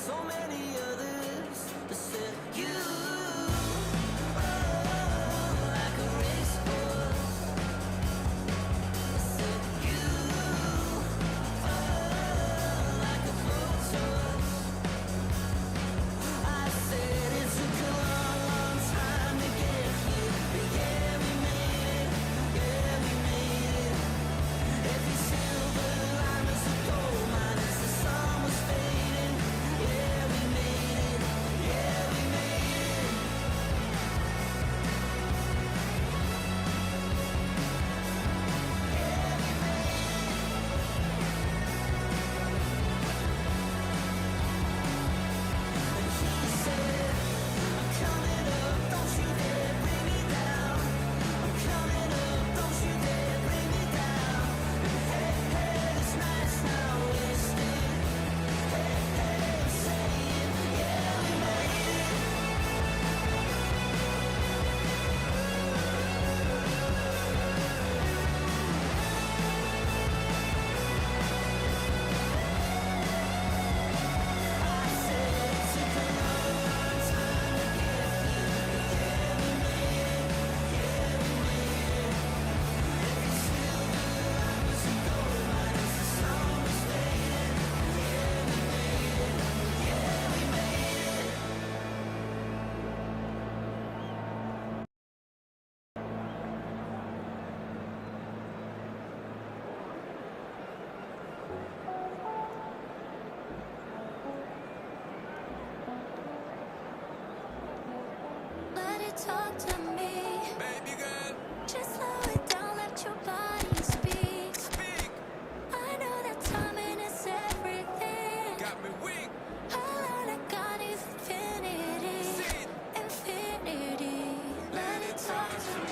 so many others that said you like a racehorse. I said you like a blowtorch. I said it took a long, long time to get here, but yeah, we made it. Yeah, we made it. Every silver line was a gold mine as the sun was fading. Yeah, we made it. Yeah, we made it. And he said, I'm coming up, don't you dare bring me down. I'm coming up, don't you dare bring me down. And hey, hey, this night's not wasted. Hey, hey, I'm saying, yeah, we made it. I said it took a long, long time to get here, but yeah, we made it. Yeah, we made it. Every silver line was a gold mine as the sun was fading. Yeah, we made it. Yeah, we made it. Let it talk to me. Baby girl, Just slow it down, let your body speak. speak. I know that timing is everything. Got me weak. All I got is infinity. See it. Infinity. Let it talk to me.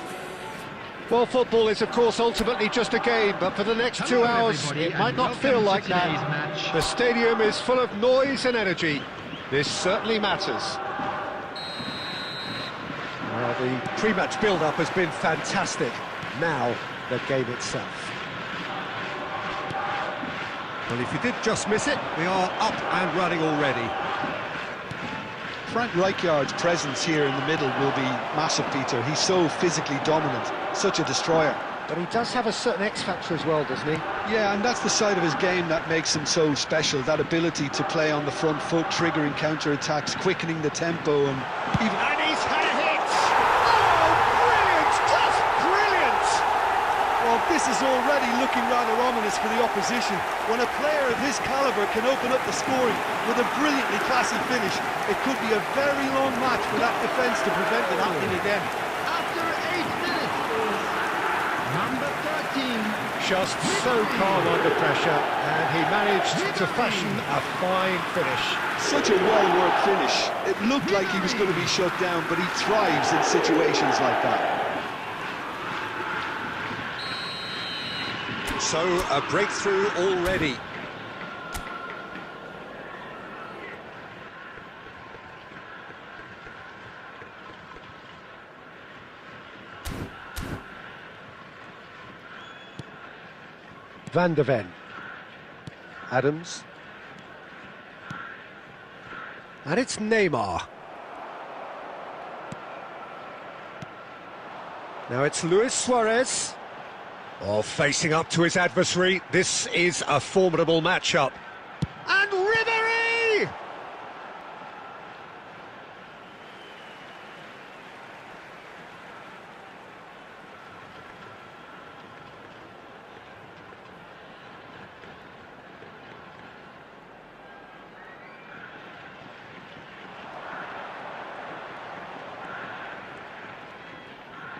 Well, football is, of course, ultimately just a game, but for the next 2 hours, everybody, it might and not welcome feel to like today's that. match. The stadium is full of noise and energy. This certainly matters. The pre-match build-up has been fantastic. Now, the game itself. Well, if you did just miss it, we are up and running already. Frank Rijkaard's presence here in the middle will be massive, Peter. He's so physically dominant, such a destroyer. But he does have a certain X-factor as well, doesn't he? Yeah, and that's the side of his game that makes him so special, that ability to play on the front foot, triggering counter-attacks, quickening the tempo, and even... And he's had a hit! Oh, brilliant! Just brilliant! Well, this is already looking rather ominous for the opposition. When a player of his calibre can open up the scoring with a brilliantly classy finish, it could be a very long match for that defence to prevent it happening again. After 8 minutes, number 13. Just so calm under pressure, and he managed to fashion a fine finish. Such a well-worked finish. It looked like he was going to be shut down, but he thrives in situations like that. So, a breakthrough already. Van de Ven. Adams. And it's Neymar. Now it's Luis Suarez. Oh, facing up to his adversary. This is a formidable matchup. And Ribéry!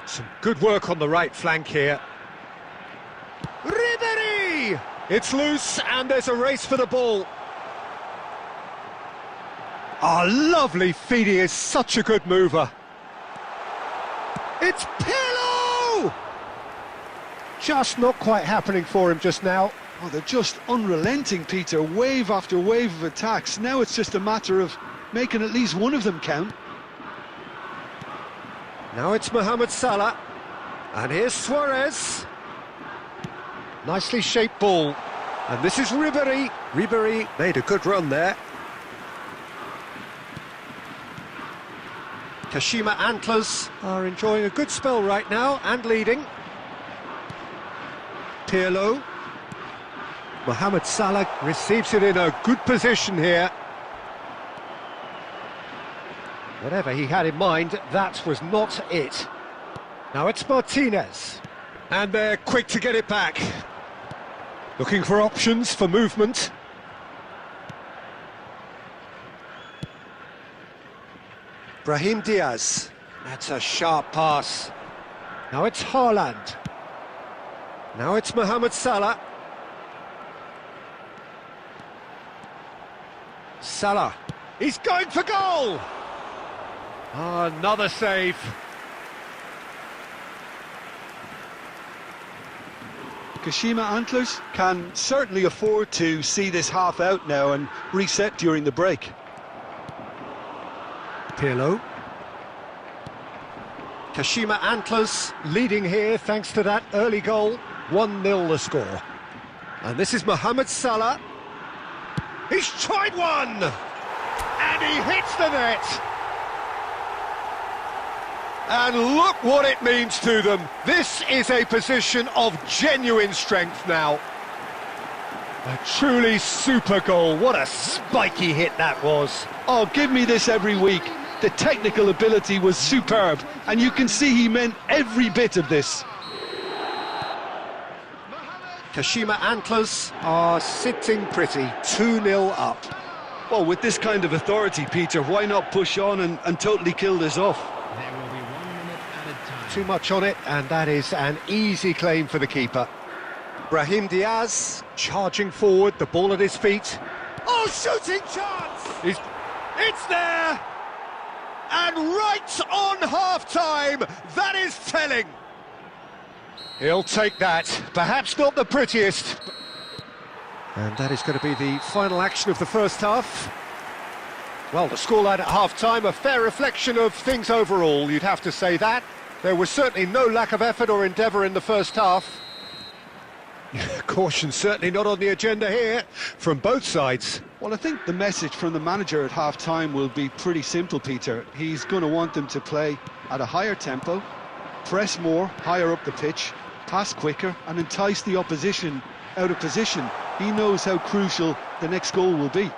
Some good work on the right flank here. Ribéry! It's loose and there's a race for the ball. Oh, lovely feed. He is such a good mover. It's Pirlo! Just not quite happening for him just now. Oh, they're just unrelenting, Peter. Wave after wave of attacks. Now it's just a matter of making at least one of them count. Now it's Mohamed Salah. And here's Suarez. Nicely shaped ball. And this is Ribéry. Ribéry made a good run there. Kashima Antlers are enjoying a good spell right now and leading. Pirlo. Mohamed Salah receives it in a good position here. Whatever he had in mind, that was not it. Now it's Martinez. And they're quick to get it back. Looking for options for movement. Brahim Diaz. That's a sharp pass. Now it's Haaland. Now it's Mohamed Salah. Salah. He's going for goal! Another save. Kashima Antlers can certainly afford to see this half out now and reset during the break. Pirlo. Kashima Antlers leading here thanks to that early goal. 1-0 the score. And this is Mohamed Salah. He's tried one! And he hits the net! And look what it means to them. This is a position of genuine strength now. A truly super goal. What a spiky hit that was. Oh, give me this every week. The technical ability was superb, and you can see he meant every bit of this. Kashima Antlers are sitting pretty, 2-0 up. Well, with this kind of authority, Peter, why not push on and totally kill this off? There will be 1 minute added time. Too much on it, and that is an easy claim for the keeper. Brahim Diaz charging forward, the ball at his feet. Oh, shooting chance! It's there! And right on half-time, that is telling. He'll take that, perhaps not the prettiest. And that is going to be the final action of the first half. Well, the scoreline at half-time, a fair reflection of things overall, you'd have to say that. There was certainly no lack of effort or endeavour in the first half. Caution certainly not on the agenda here, from both sides. Well, I think the message from the manager at half-time will be pretty simple, Peter. He's going to want them to play at a higher tempo, press more, higher up the pitch, pass quicker, and entice the opposition out of position. He knows how crucial the next goal will be.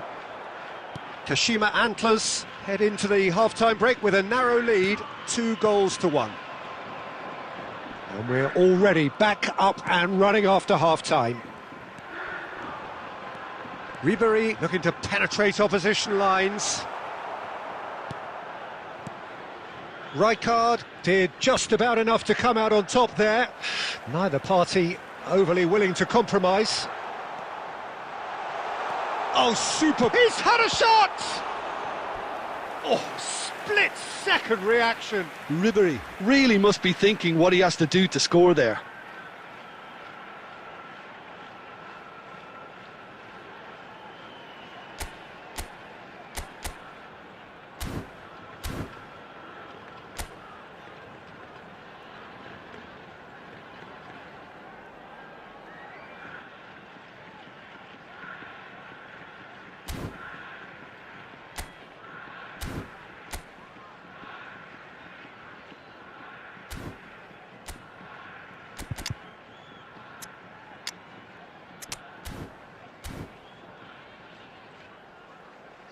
Kashima Antlers head into the half-time break with a narrow lead, 2-1. And we're already back up and running after half-time. Ribéry looking to penetrate opposition lines. Rijkaard did just about enough to come out on top there. Neither party overly willing to compromise. Oh, super! He's had a shot! Oh, split-second reaction. Ribéry really must be thinking what he has to do to score there.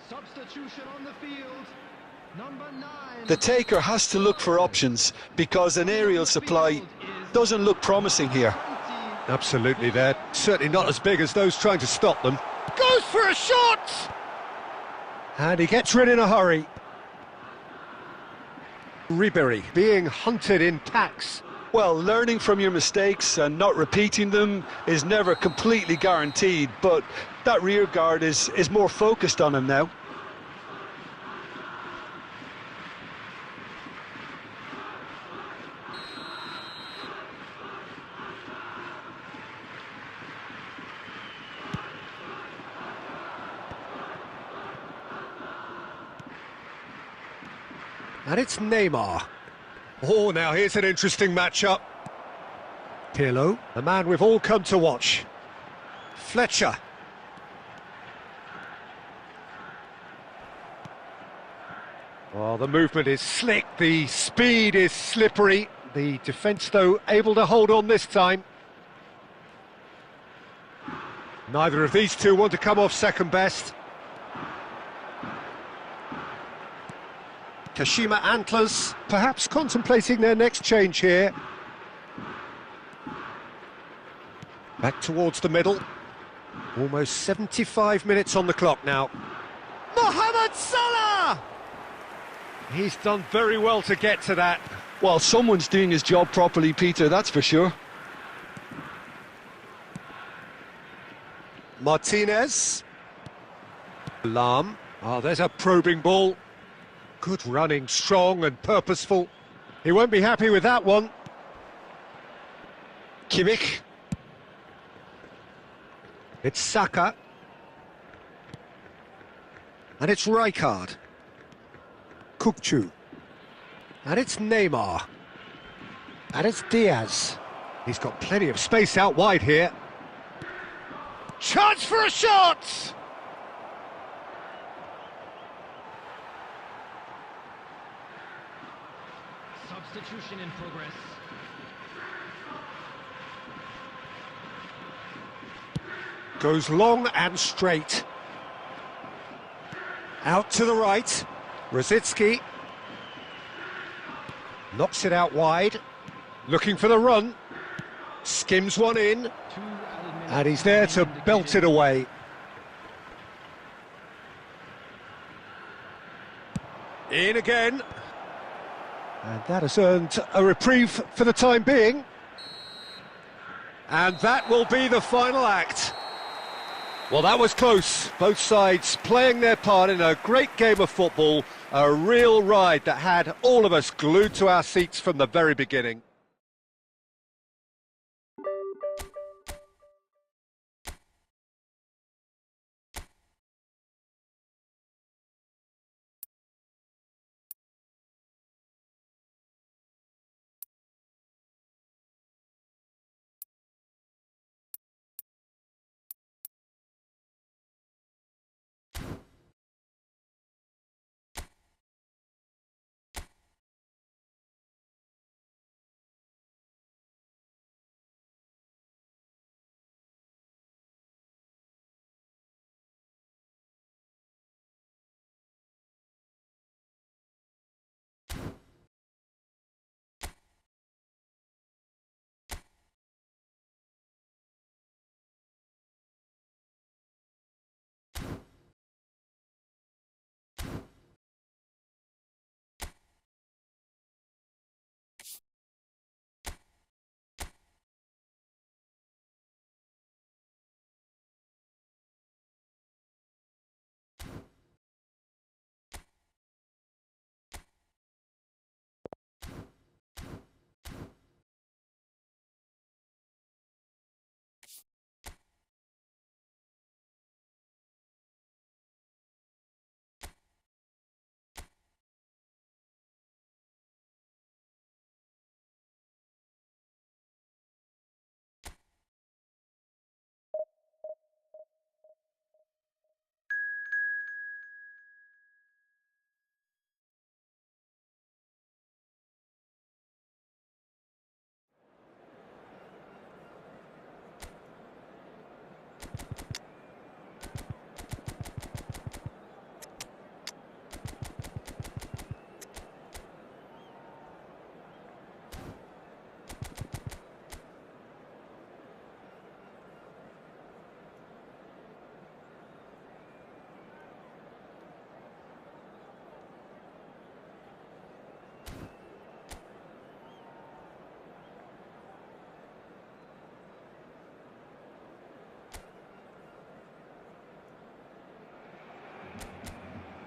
Substitution on the field. Number 9. The taker has to look for options because an aerial supply doesn't look promising here. Absolutely, they're certainly not as big as those trying to stop them. Goes for a shot! And he gets rid in a hurry. Ribéry being hunted in packs. Well, learning from your mistakes and not repeating them is never completely guaranteed, but that rear guard is more focused on him now. And it's Neymar. Oh, now here's an interesting matchup. Pirlo, the man we've all come to watch. Fletcher. Well, the movement is slick, the speed is slippery. The defence, though, able to hold on this time. Neither of these two want to come off second best. Kashima Antlers, perhaps contemplating their next change here. Back towards the middle. Almost 75 minutes on the clock now. Mohamed Salah! He's done very well to get to that. Well, someone's doing his job properly, Peter, that's for sure. Martinez. Lam. Oh, there's a probing ball. Good running, strong and purposeful. He won't be happy with that one. Kimmich. It's Saka. And it's Rijkaard. Kukçu. And it's Neymar. And it's Diaz. He's got plenty of space out wide here. Chance for a shot! Substitution in progress. Goes long and straight. Out to the right. Rosicki. Knocks it out wide. Looking for the run. Skims one in. And he's there to belt it away. In again. And that has earned a reprieve for the time being. And that will be the final act. Well, that was close. Both sides playing their part in a great game of football. A real ride that had all of us glued to our seats from the very beginning.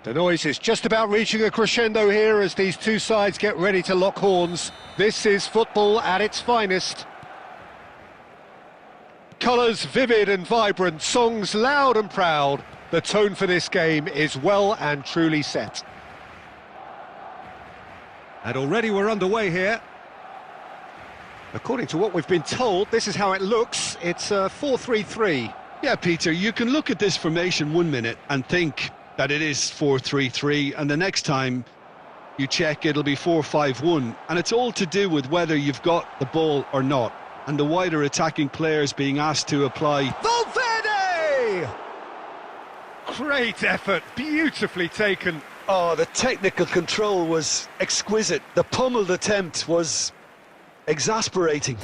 The noise is just about reaching a crescendo here as these two sides get ready to lock horns. This is football at its finest. Colours vivid and vibrant, songs loud and proud. The tone for this game is well and truly set. And already we're underway here. According to what we've been told, this is how it looks. It's a 4-3-3. Yeah, Peter, you can look at this formation 1 minute and think that it is 4-3-3, and the next time you check, it'll be 4-5-1, and it's all to do with whether you've got the ball or not, and the wider attacking players being asked to apply. Valverde! Great effort, beautifully taken. Oh, the technical control was exquisite. The pummeled attempt was exasperating.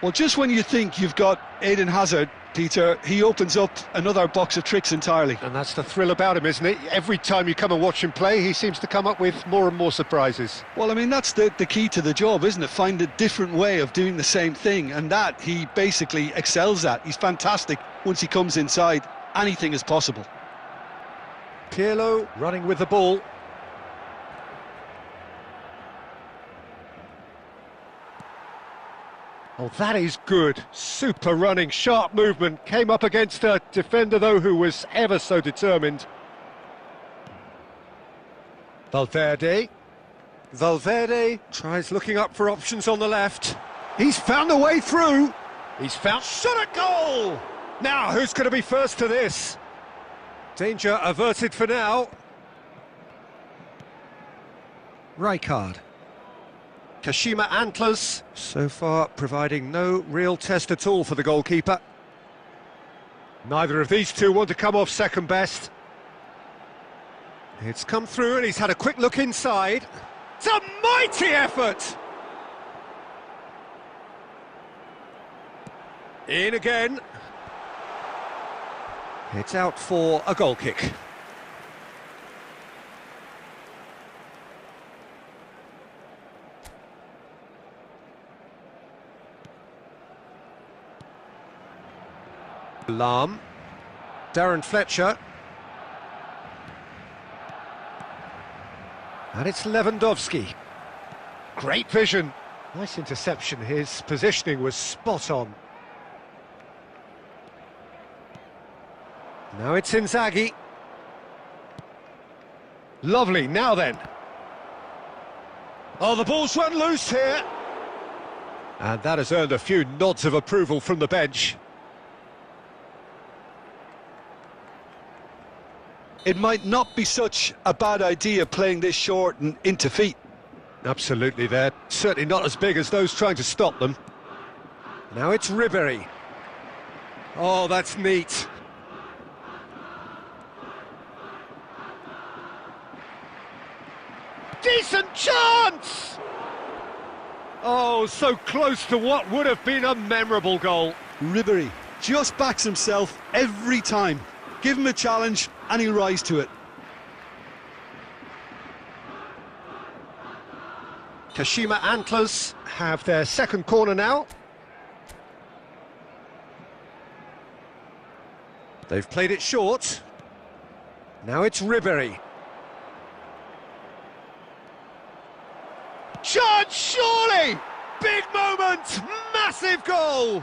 Well, just when you think you've got Eden Hazard, Peter, he opens up another box of tricks entirely. And that's the thrill about him, isn't it? Every time you come and watch him play, he seems to come up with more and more surprises. Well, I mean, that's the key to the job, isn't it? Find a different way of doing the same thing, and that he basically excels at. He's fantastic. Once he comes inside, anything is possible. Pirlo running with the ball. Oh, that is good. Super running, sharp movement. Came up against a defender, though, who was ever so determined. Valverde. Valverde tries looking up for options on the left. He's found a way through. He's found... Shot at goal! Now, who's going to be first to this? Danger averted for now. Rijkaard. Kashima Antlers, so far providing no real test at all for the goalkeeper. Neither of these two want to come off second best. It's come through and he's had a quick look inside. It's a mighty effort! In again. It's out for a goal kick. Lahm, Darren Fletcher, and it's Lewandowski. Great vision, nice interception, his positioning was spot on. Now it's Inzaghi. Lovely, now then. Oh, the ball's run loose here. And that has earned a few nods of approval from the bench. It might not be such a bad idea playing this short and into feet. Absolutely, they're certainly not as big as those trying to stop them. Now it's Ribéry. Oh, that's neat. Decent chance! Oh, so close to what would have been a memorable goal. Ribéry just backs himself every time. Give him a challenge and he'll rise to it. Kashima Antlers have their second corner now. They've played it short. Now it's Ribéry. Chance, surely! Big moment! Massive goal!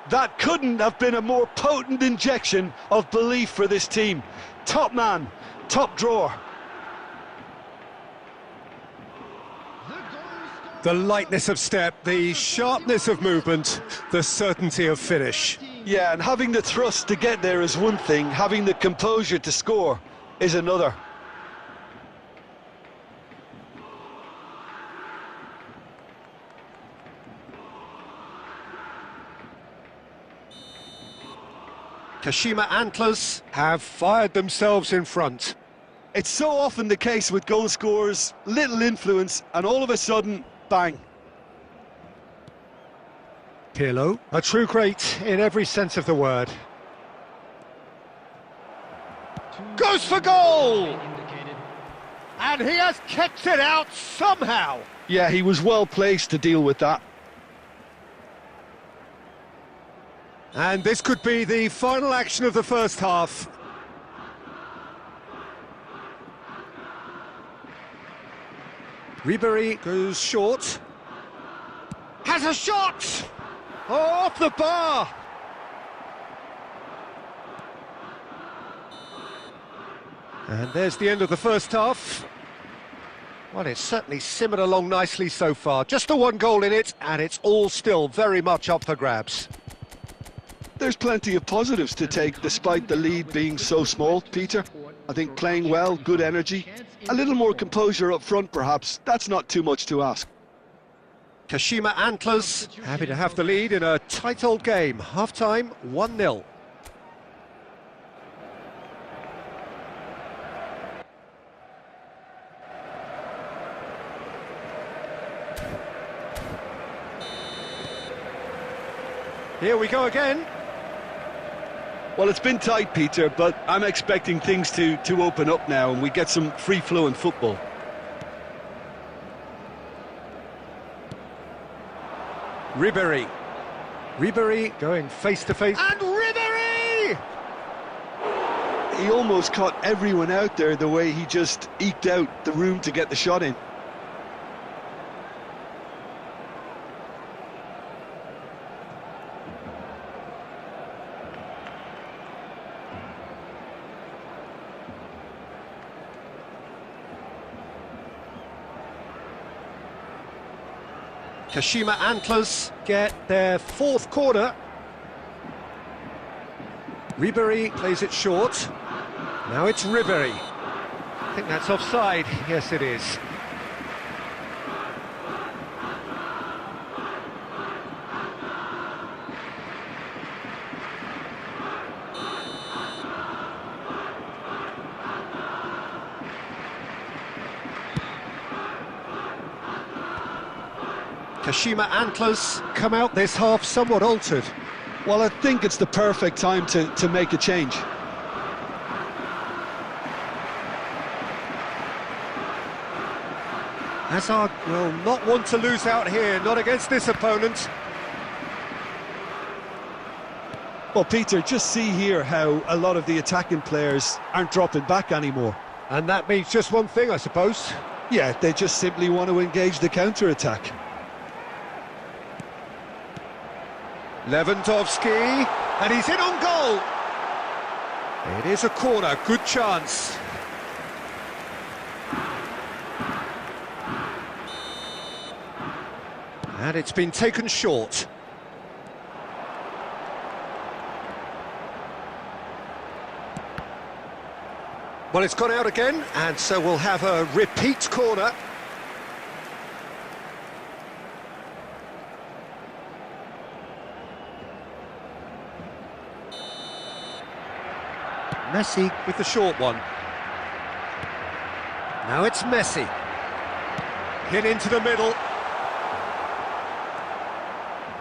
That couldn't have been a more potent injection of belief for this team. Top man, top drawer. The lightness of step, the sharpness of movement, the certainty of finish. Yeah, and having the thrust to get there is one thing, having the composure to score is another. Kashima Antlers have fired themselves in front. It's so often the case with goal scorers, little influence, and all of a sudden, bang. Pirlo, a true great in every sense of the word. Goes for goal! And he has kept it out somehow. Yeah, he was well placed to deal with that. And this could be the final action of the first half. Ribéry goes short. Has a shot! Oh, off the bar! And there's the end of the first half. Well, it's certainly simmered along nicely so far. Just the one goal in it, and it's all still very much up for grabs. There's plenty of positives to take despite the lead being so small, Peter. I think playing well, good energy, a little more composure up front perhaps, that's not too much to ask. Kashima Antlers happy to have the lead in a tight old game. Half-time, 1-0. Here we go again. Well, it's been tight, Peter, but I'm expecting things to open up now and we get some free-flowing football. Ribéry going face-to-face. And Ribéry! He almost caught everyone out there the way he just eked out the room to get the shot in. Kashima Antlers get their fourth corner. Ribéry plays it short. Now it's Ribéry. I think that's offside. Yes, it is. Kashima Antlers come out this half somewhat altered. Well, I think it's the perfect time to make a change. Hazard will not want to lose out here, not against this opponent. Well, Peter, just see here how a lot of the attacking players aren't dropping back anymore. And that means just one thing, I suppose. Yeah, they just simply want to engage the counter-attack. Lewandowski, and he's in on goal. It is a corner, good chance. And it's been taken short. Well, it's gone out again, and so we'll have a repeat corner. Messi with the short one. Now it's Messi. Hit into the middle.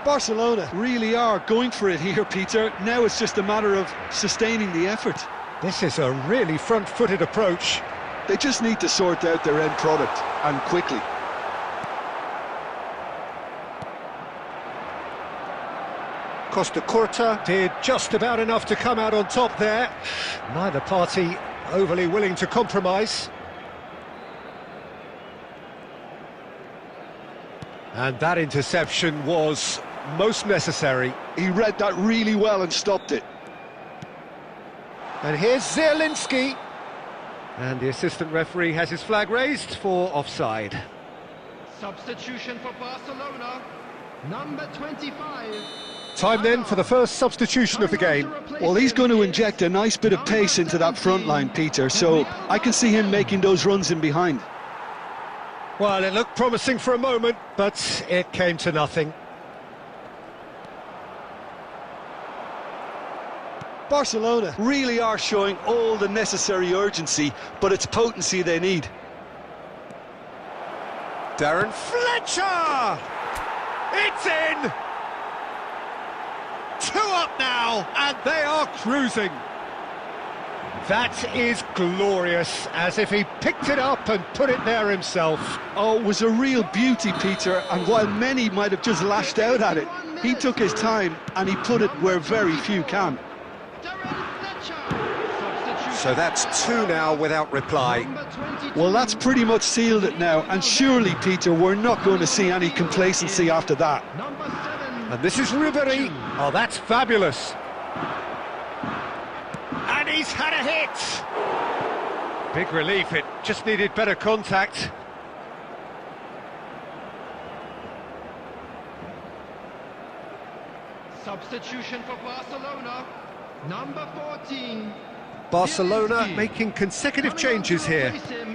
Barcelona really are going for it here, Peter. Now it's just a matter of sustaining the effort. This is a really front-footed approach. They just need to sort out their end product, and quickly. Costa Curta did just about enough to come out on top there. Neither party overly willing to compromise. And that interception was most necessary. He read that really well and stopped it. And here's Zielinski. And the assistant referee has his flag raised for offside. Substitution for Barcelona, number 25. Time then for the first substitution of the game. Well, he's going to inject a nice bit of pace into that front line, Peter, so I can see him making those runs in behind. Well, it looked promising for a moment, but it came to nothing. Barcelona really are showing all the necessary urgency, but it's potency they need. Darren Fletcher! It's in! 2 up now, and they are cruising. That is glorious, as if he picked it up and put it there himself. Oh, it was a real beauty, Peter, and while many might have just lashed out at it, he took his time and he put it where very few can. So that's 2 now without reply. Well, that's pretty much sealed it now, and surely, Peter, we're not going to see any complacency after that. And this is Ribéry. Oh, that's fabulous. And he's had a hit. Big relief, it just needed better contact. Substitution for Barcelona. Number 14. Barcelona making consecutive changes here.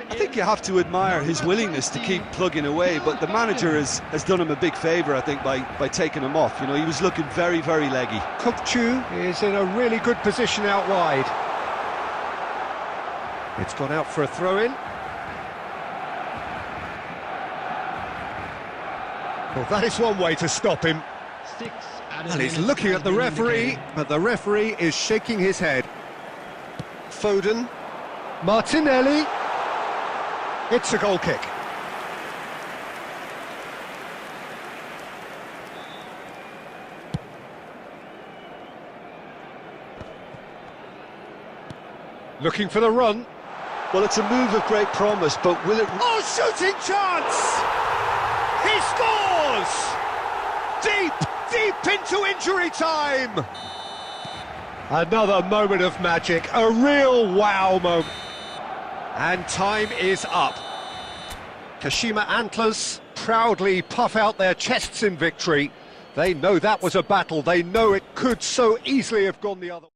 I think you have to admire his willingness to keep plugging away, but the manager has done him a big favour, I think, by taking him off. You know, he was looking very, very leggy. Kokchu is in a really good position out wide. It's gone out for a throw-in. Well, that is one way to stop him. And he's looking at the referee, but the referee is shaking his head. Foden, Martinelli, it's a goal kick. Looking for the run. Well, it's a move of great promise, but will it... Oh, shooting chance! He scores! Deep into injury time! Another moment of magic, a real wow moment. And time is up. Kashima Antlers proudly puff out their chests in victory. They know that was a battle, they know it could so easily have gone the other way.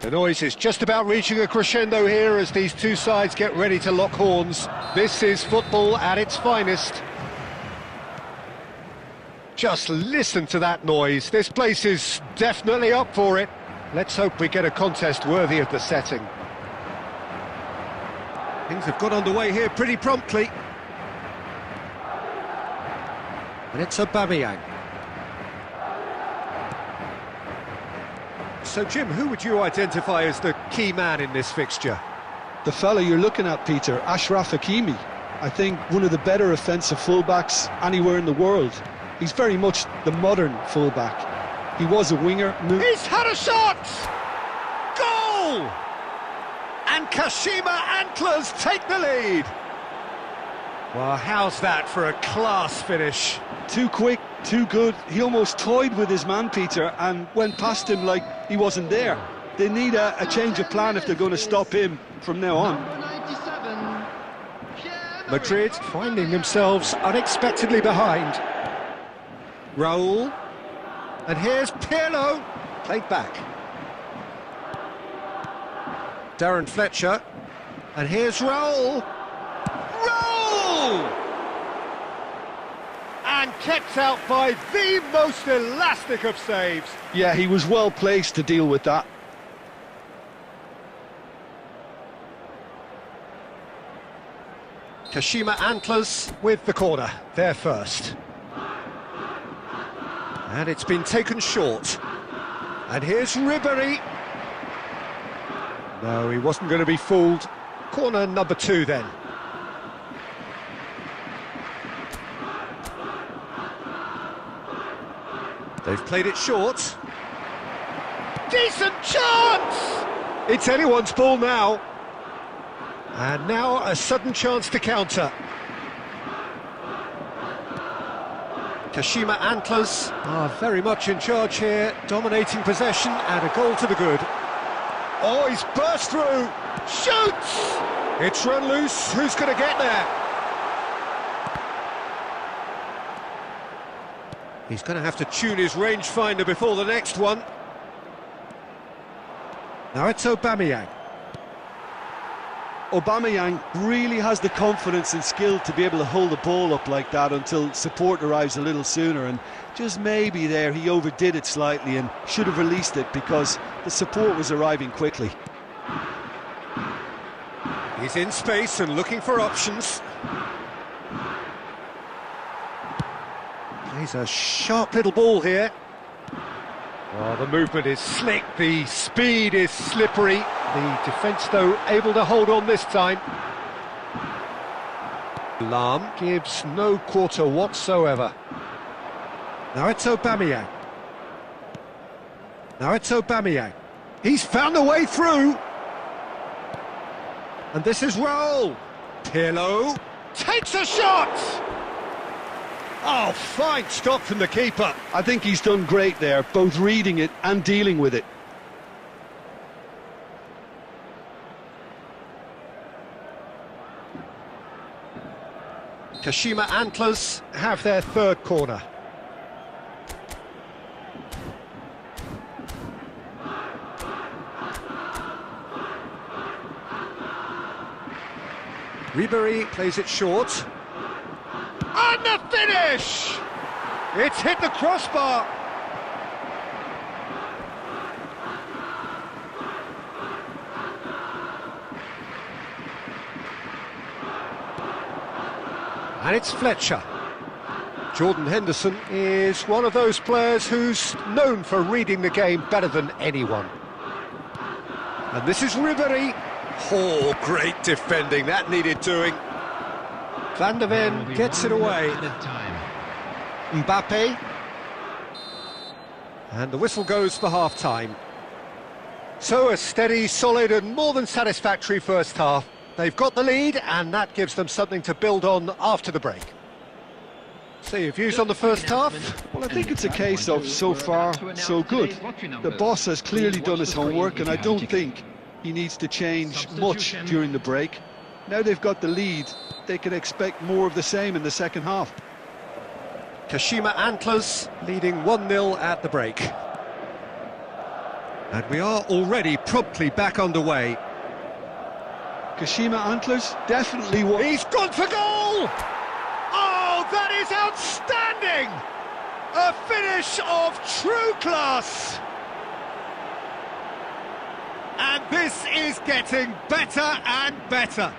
The noise is just about reaching a crescendo here as these two sides get ready to lock horns. This is football at its finest. Just listen to that noise. This place is definitely up for it. Let's hope we get a contest worthy of the setting. Things have got underway here pretty promptly. And it's Aubameyang. So, Jim, who would you identify as the key man in this fixture? The fella you're looking at, Peter, Ashraf Hakimi. I think one of the better offensive fullbacks anywhere in the world. He's very much the modern fullback. He was a winger. He's had a shot! Goal! And Kashima Antlers take the lead. Well, how's that for a class finish? Too quick, too good. He almost toyed with his man, Peter, and went past him like he wasn't there. They need a change of plan if they're going to stop him from now on. Madrid finding themselves unexpectedly behind. Raul. And here's Pirlo. Played back. Darren Fletcher. And here's Raul. Raul! And kept out by the most elastic of saves. Yeah, he was well placed to deal with that. Kashima Antlers with the corner, there first. And it's been taken short. And here's Ribéry. No, he wasn't going to be fooled. Corner number 2 then. They've played it short. Decent chance! It's anyone's ball now. And now a sudden chance to counter. Kashima Antlers are very much in charge here, dominating possession and a goal to the good. Oh, he's burst through, shoots! It's run loose, who's going to get there? He's going to have to tune his rangefinder before the next one. Now it's Aubameyang. Aubameyang really has the confidence and skill to be able to hold the ball up like that until support arrives a little sooner, and just maybe there he overdid it slightly and should have released it because the support was arriving quickly. He's in space and looking for options. Plays a sharp little ball here. Oh, the movement is slick, the speed is slippery. The defence, though, able to hold on this time. Lam gives no quarter whatsoever. Now it's Aubameyang. Now it's Aubameyang. He's found a way through. And this is Raul. Pirlo takes a shot. Oh, fine stop from the keeper. I think he's done great there, both reading it and dealing with it. Kashima Antlers have their third corner. Ribery plays it short. And the finish! It's hit the crossbar. And it's Fletcher. Jordan Henderson is one of those players who's known for reading the game better than anyone. And this is Ribery. Oh, great defending, that needed doing. Van der Ven gets it away. Mbappe. And the whistle goes for half-time. So a steady, solid and more than satisfactory first half. They've got the lead and that gives them something to build on after the break. So your views on the first half? Well, I think it's a case of so far, so good. The boss has clearly done his homework and I don't think he needs to change much during the break. Now they've got the lead, they can expect more of the same in the second half. Kashima Antlers leading 1-0 at the break. And we are already promptly back underway. Kashima Antlers definitely won. He's gone for goal! Oh, that is outstanding! A finish of true class! And this is getting better and better.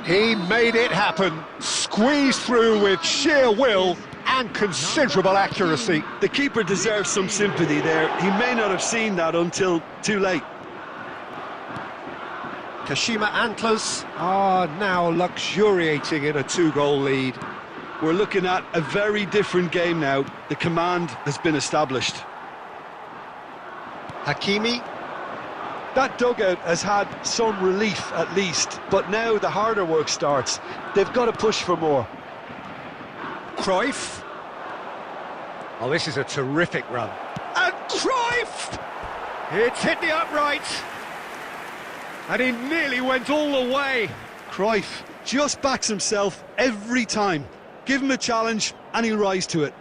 He made it happen, squeezed through with sheer will and considerable accuracy. The keeper deserves some sympathy there. He may not have seen that until too late. Kashima Antlers are now luxuriating in a 2-goal lead. We're looking at a very different game now. The command has been established. Hakimi. That dugout has had some relief at least, but now the harder work starts. They've got to push for more. Cruyff. Oh, this is a terrific run. And Cruyff! It's hit the upright. And he nearly went all the way. Cruyff just backs himself every time. Give him a challenge and he'll rise to it.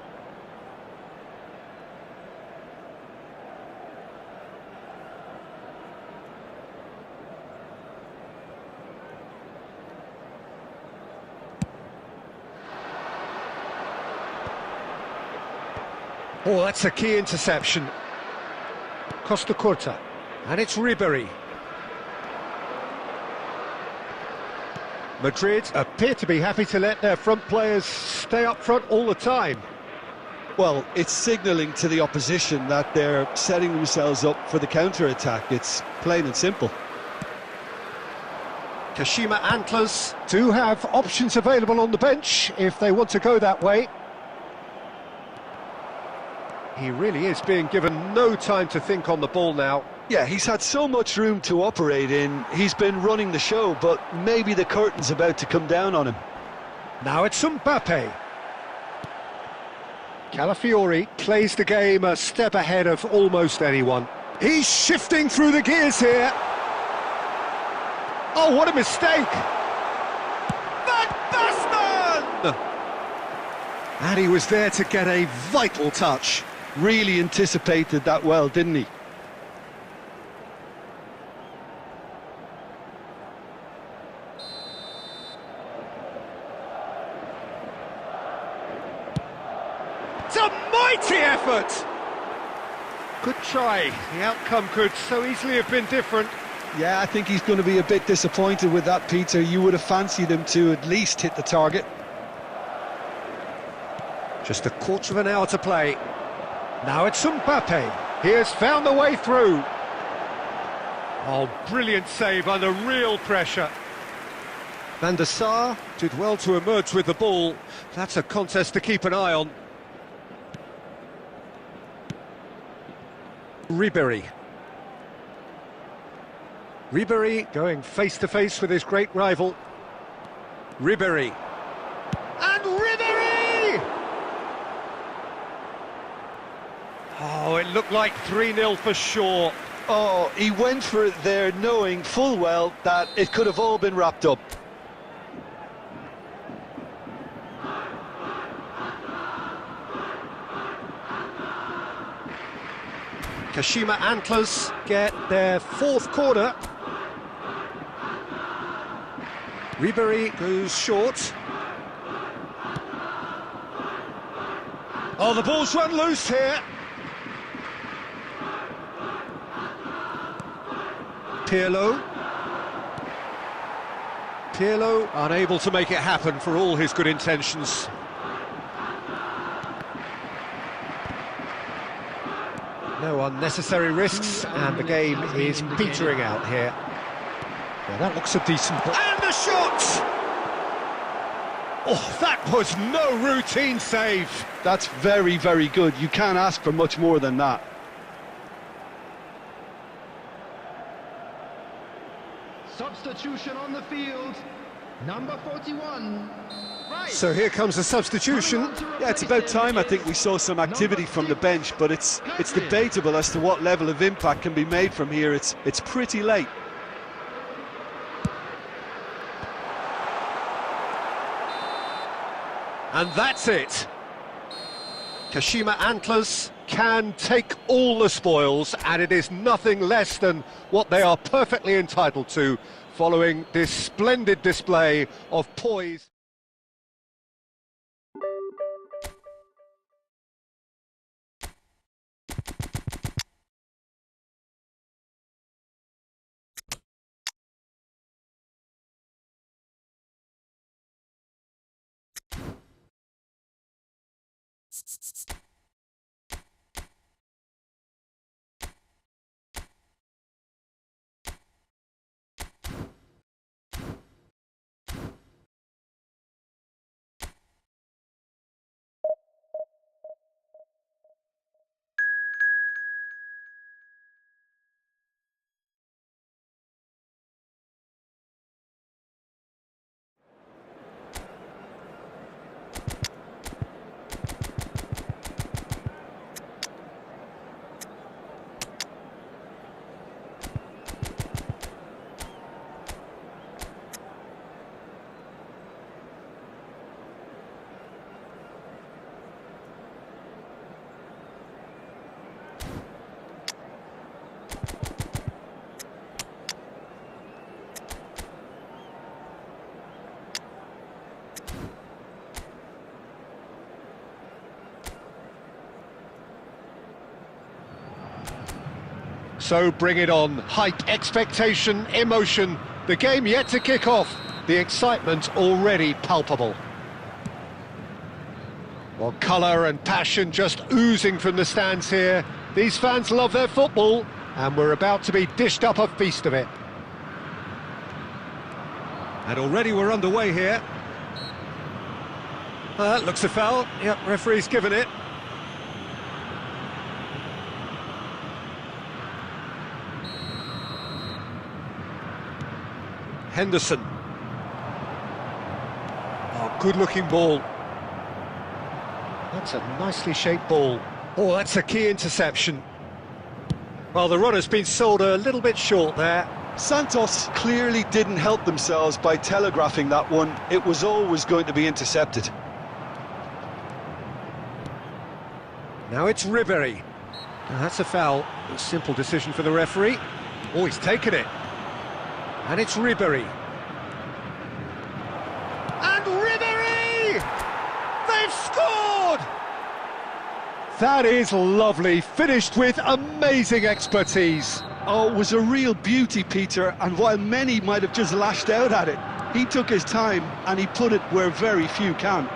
Oh, that's a key interception. Costa Curta. And it's Ribery. Madrid appear to be happy to let their front players stay up front all the time. Well, it's signalling to the opposition that they're setting themselves up for the counter-attack. It's plain and simple. Kashima Antlers do have options available on the bench if they want to go that way. He really is being given no time to think on the ball now. Yeah, he's had so much room to operate in. He's been running the show, but maybe the curtain's about to come down on him. Now it's Mbappe. Calafiori plays the game a step ahead of almost anyone. He's shifting through the gears here. Oh, what a mistake! Van Basten! And he was there to get a vital touch. Really anticipated that well, didn't he? It's a mighty effort! Good try. The outcome could so easily have been different. Yeah, I think he's going to be a bit disappointed with that, Peter. You would have fancied him to at least hit the target. Just a quarter of an hour to play. Now it's Mbappe. He has found the way through. Oh, brilliant save under real pressure. Van der Sar did well to emerge with the ball. That's a contest to keep an eye on. Ribéry. Ribéry going face-to-face with his great rival. Ribéry. And Ribéry! Oh, it looked like 3-0 for sure. Oh, he went for it there knowing full well that it could have all been wrapped up. Kashima Antlers get their fourth corner. Ribéry goes short. Oh, the ball's run loose here. Pirlo. Pirlo unable to make it happen for all his good intentions. No unnecessary risks, and the game is petering out here. Yeah, that looks a decent ball. And the shot! Oh, that was no routine save. That's very, very good. You can't ask for much more than that. Substitution on the field. Number 41. Right. So here comes a substitution. Yeah, it's about time I think we saw some activity from the bench, but it's debatable as to what level of impact can be made from here. It's pretty late. And that's it. Kashima Antlers can take all the spoils, and it is nothing less than what they are perfectly entitled to, following this splendid display of poise. So bring it on. Hype, expectation, emotion. The game yet to kick off. The excitement already palpable. Well, colour and passion just oozing from the stands here. These fans love their football, and we're about to be dished up a feast of it. And already we're underway here. That looks a foul. Yep, referee's given it. Henderson. Oh, good-looking ball. That's a nicely shaped ball. Oh, that's a key interception. Well, the runner's been sold a little bit short there. Santos clearly didn't help themselves by telegraphing that one. It was always going to be intercepted. Now it's Ribery. Now that's a foul. A simple decision for the referee. Oh, he's taken it. And it's Ribery. And Ribery! They've scored! That is lovely, finished with amazing expertise. Oh, it was a real beauty, Peter, and while many might have just lashed out at it, he took his time and he put it where very few can.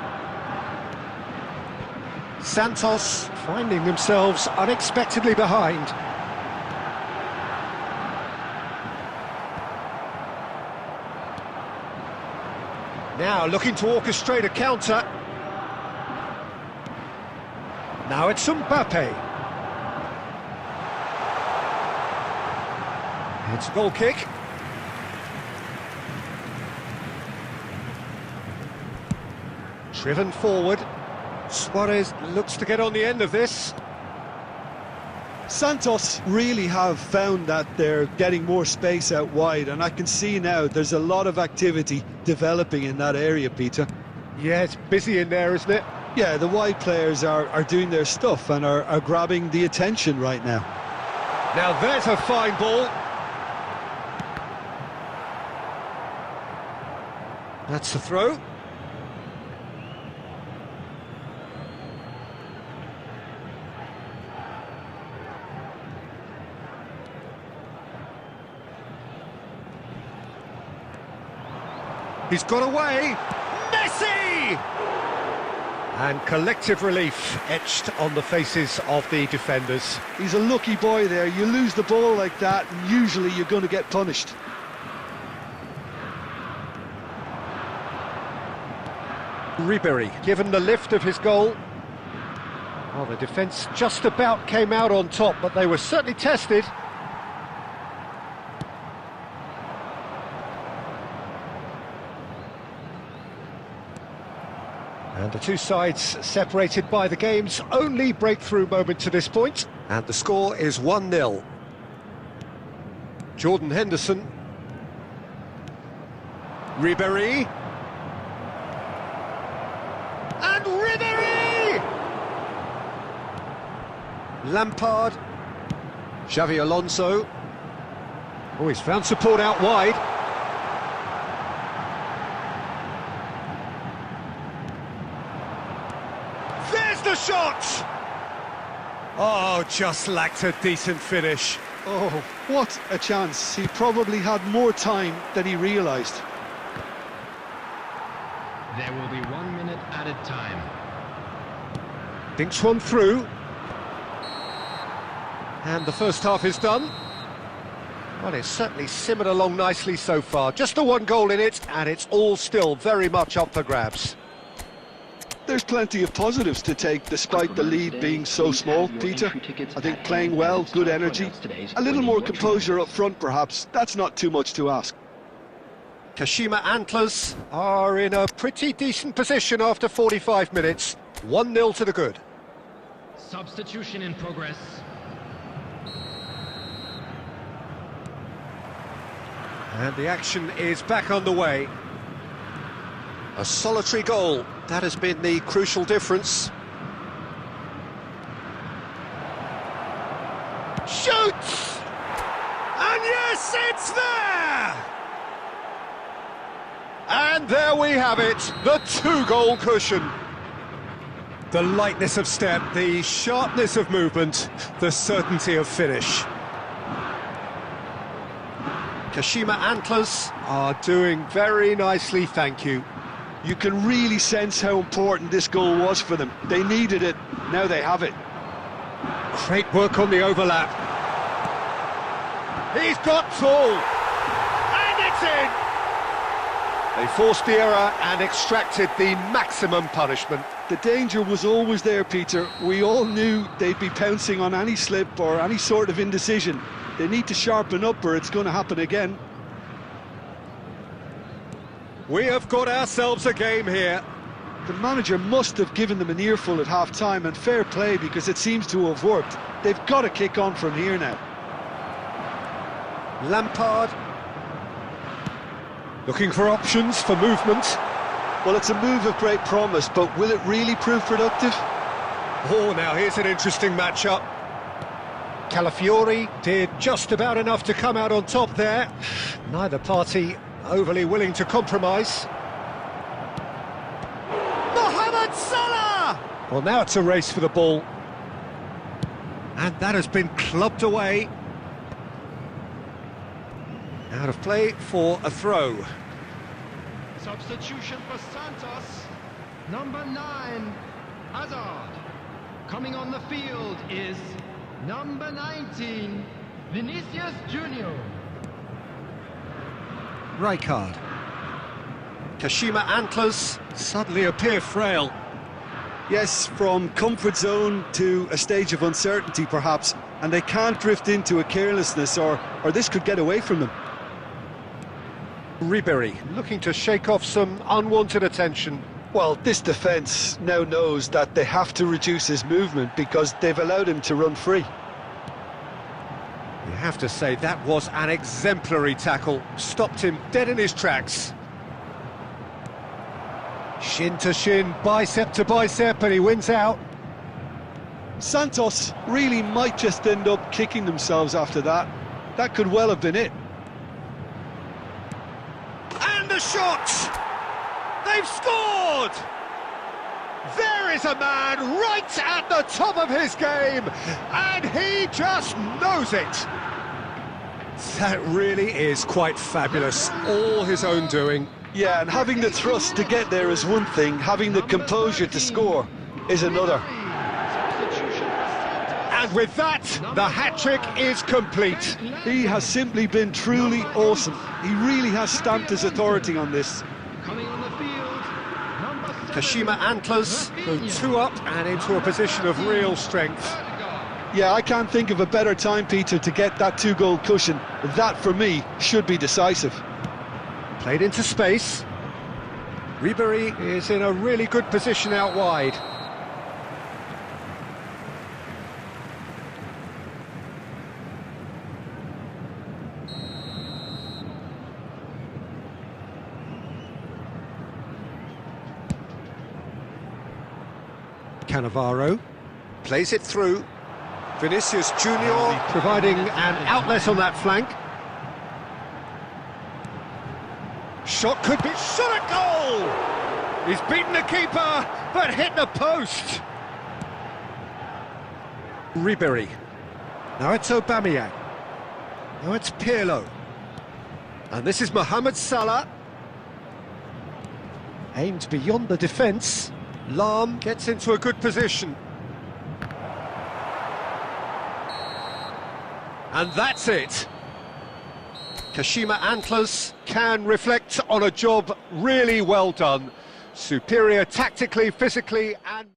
Santos finding themselves unexpectedly behind. Now looking to orchestrate a counter. Now it's Mbappe. It's a goal kick. Driven forward. Suarez looks to get on the end of this. Santos really have found that they're getting more space out wide, and I can see now there's a lot of activity developing in that area, Peter. Yeah, it's busy in there, isn't it? Yeah, the wide players are doing their stuff and are grabbing the attention right now. Now there's a fine ball. That's the throw. He's got away. Messi! And collective relief etched on the faces of the defenders. He's a lucky boy there. You lose the ball like that, and usually you're going to get punished. Ribery given the lift of his goal. Well, the defence just about came out on top, but they were certainly tested. And the two sides separated by the game's only breakthrough moment to this point. And the score is 1-0. Jordan Henderson. Ribery. And Ribery! Lampard. Xavi Alonso. Oh, he's found support out wide. There's the shot! Oh, just lacked a decent finish. Oh, what a chance. He probably had more time than he realised. There will be 1 minute added time. Dinks one through. And the first half is done. Well, it's certainly simmered along nicely so far. Just the one goal in it, and it's all still very much up for grabs. There's plenty of positives to take despite the lead being so small, Peter. I think playing well, good energy, a little more composure up front perhaps, that's not too much to ask. Kashima Antlers are in a pretty decent position after 45 minutes. 1-0 to the good. Substitution in progress. And the action is back underway. A solitary goal, that has been the crucial difference. Shoots! And yes, it's there! And there we have it, the two-goal cushion. The lightness of step, the sharpness of movement, the certainty of finish. Kashima Antlers are doing very nicely, thank you. You can really sense how important this goal was for them. They needed it, now they have it. Great work on the overlap. He's got tall, and it's in! They forced the error and extracted the maximum punishment. The danger was always there, Peter. We all knew they'd be pouncing on any slip or any sort of indecision. They need to sharpen up or it's going to happen again. We have got ourselves a game here. The manager must have given them an earful at half-time, and fair play because it seems to have worked. They've got to kick on from here now. Lampard. Looking for options for movement. Well, it's a move of great promise, but will it really prove productive? Oh, now here's an interesting matchup. Calafiori did just about enough to come out on top there. Neither party overly willing to compromise. Mohamed Salah! Well, now it's a race for the ball. And that has been clubbed away. Out of play for a throw. Substitution for Santos. Number 9, Hazard. Coming on the field is number 19, Vinicius Junior. Rijkaard. Kashima Antlers suddenly appear frail. Yes, from comfort zone to a stage of uncertainty perhaps, and they can't drift into a carelessness or this could get away from them. Ribery looking to shake off some unwanted attention. Well, this defence now knows that they have to reduce his movement because they've allowed him to run free. You have to say that was an exemplary tackle. Stopped him dead in his tracks. Shin to shin, bicep to bicep, and he wins out. Santos really might just end up kicking themselves after that. That could well have been it. And the shot! They've scored! There is a man right at the top of his game, and he just knows it. That really is quite fabulous, all his own doing. Yeah, and having the thrust to get there is one thing, having the composure to score is another. And with that, the hat-trick is complete. He has simply been truly awesome. He really has stamped his authority on this. Coming on the field, number 7, Kashima Antlers go 2 up and into a position of real strength. Yeah, I can't think of a better time, Peter, to get that 2-goal cushion. That, for me, should be decisive. Played into space. Ribery is in a really good position out wide. Cannavaro plays it through. Vinicius Junior providing an outlet on that flank. Shot could be shot at goal! He's beaten the keeper, but hit the post. Ribery. Now it's Aubameyang. Now it's Pirlo. And this is Mohamed Salah. Aimed beyond the defence. Lahm gets into a good position. And that's it. Kashima Antlers can reflect on a job really well done. Superior tactically, physically and...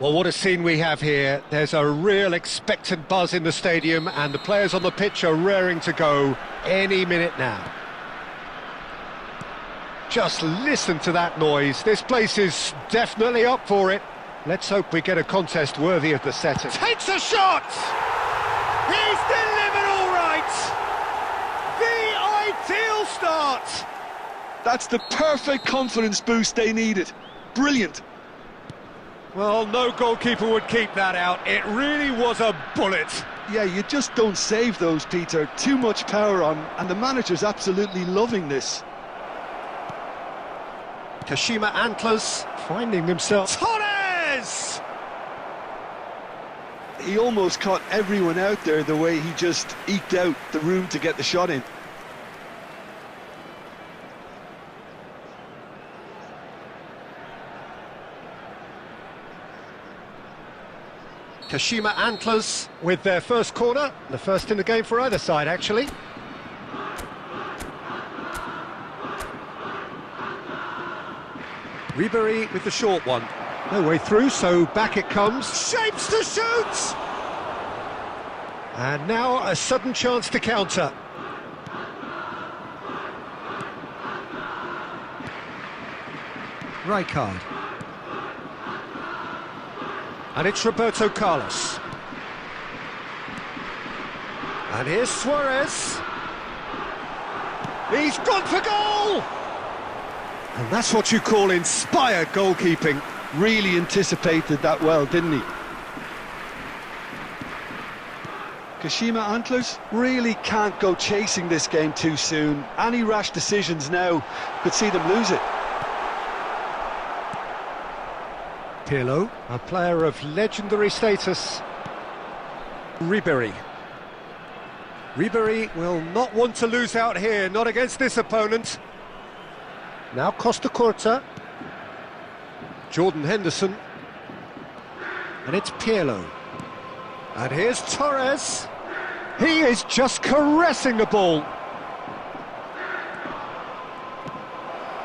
Well, what a scene we have here. There's a real expectant buzz in the stadium, and the players on the pitch are raring to go any minute now. Just listen to that noise. This place is definitely up for it. Let's hope we get a contest worthy of the setting. Takes a shot! He's delivered all right! The ideal start! That's the perfect confidence boost they needed. Brilliant. Well, no goalkeeper would keep that out. It really was a bullet. Yeah, you just don't save those, Peter. Too much power on, and the manager's absolutely loving this. Kashima Antlers finding themselves. Torres! He almost caught everyone out there the way he just eked out the room to get the shot in. Kashima Antlers with their first corner, the first in the game for either side, actually. Ribery with the short one. No way through, so back it comes. Shapes to shoot! And now a sudden chance to counter. Rijkaard. And it's Roberto Carlos. And here's Suarez. He's gone for goal! And that's what you call inspired goalkeeping. Really anticipated that well, didn't he? Kashima Antlers really can't go chasing this game too soon. Any rash decisions now could see them lose it. Pirlo, a player of legendary status. Ribery. Ribery will not want to lose out here, not against this opponent. Now Costa Curta. Jordan Henderson. And it's Pirlo. And here's Torres. He is just caressing the ball.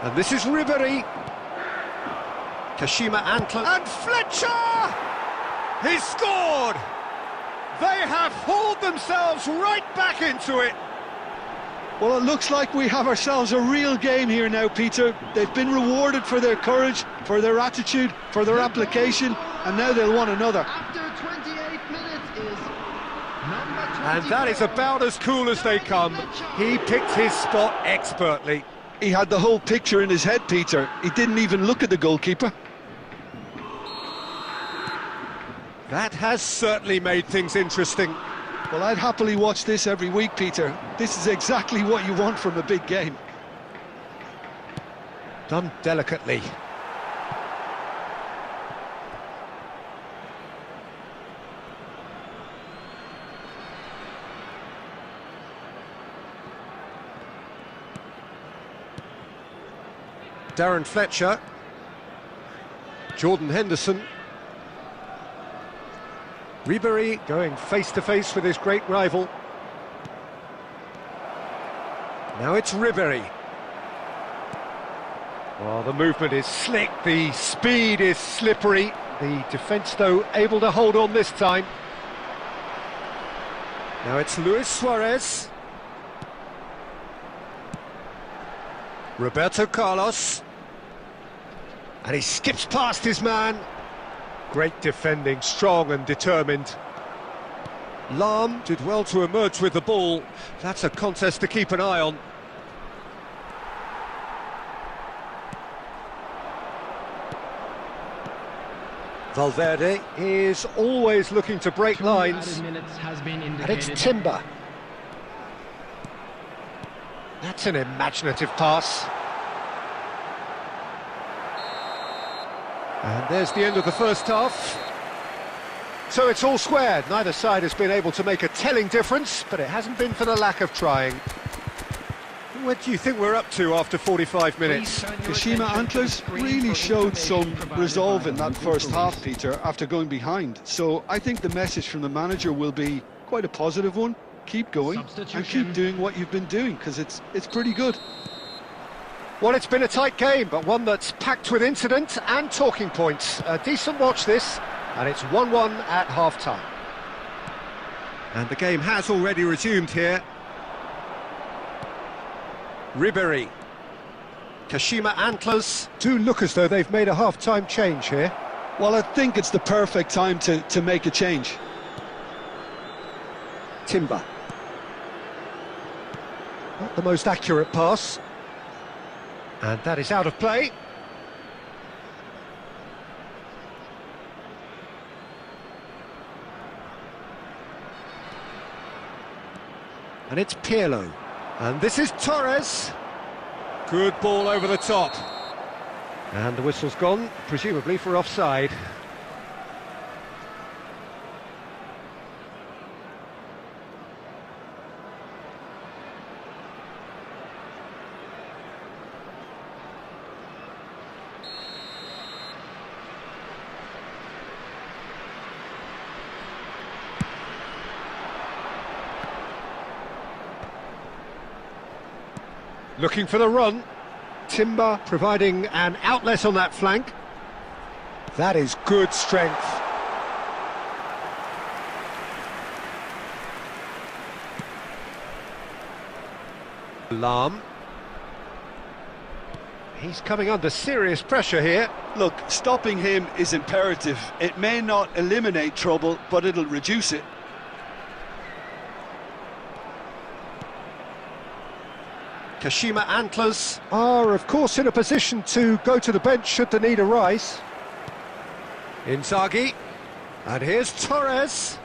And this is Ribery. Kashima Antlers. And Fletcher! He's scored! They have hauled themselves right back into it. Well, it looks like we have ourselves a real game here now, Peter. They've been rewarded for their courage, for their attitude, for their application, and now they'll want another. After 28 minutes is number 20. And that is about as cool as they come. He picked his spot expertly. He had the whole picture in his head, Peter. He didn't even look at the goalkeeper. That has certainly made things interesting. Well, I'd happily watch this every week, Peter. This is exactly what you want from a big game. Done delicately. Darren Fletcher. Jordan Henderson. Ribery going face-to-face with his great rival. Now it's Ribery. Well, the movement is slick, the speed is slippery. The defence, though, able to hold on this time. Now it's Luis Suarez. Roberto Carlos. And he skips past his man. Great defending, strong and determined. Lahm did well to emerge with the ball. That's a contest to keep an eye on. Valverde is always looking to break lines. And it's Timber. That's an imaginative pass. And there's the end of the first half. So it's all squared. Neither side has been able to make a telling difference, but it hasn't been for the lack of trying. What do you think we're up to after 45 minutes? Kashima Antlers really showed some resolve in that first half, Peter, after going behind. So I think the message from the manager will be quite a positive one. Keep going and keep doing what you've been doing, because it's pretty good. Well, it's been a tight game, but one that's packed with incident and talking points. A decent watch this, and it's 1-1 at half-time. And the game has already resumed here. Ribéry. Kashima Antlers do look as though they've made a half-time change here. Well, I think it's the perfect time to make a change. Timber. Not the most accurate pass. And that is out of play. And it's Pirlo. And this is Torres. Good ball over the top. And the whistle's gone, presumably for offside. Looking for the run. Timber providing an outlet on that flank. That is good strength. Lahm. He's coming under serious pressure here. Look, stopping him is imperative. It may not eliminate trouble, but it'll reduce it. Kashima Antlers are, of course, in a position to go to the bench should the need arise. Inzaghi. And here's Torres.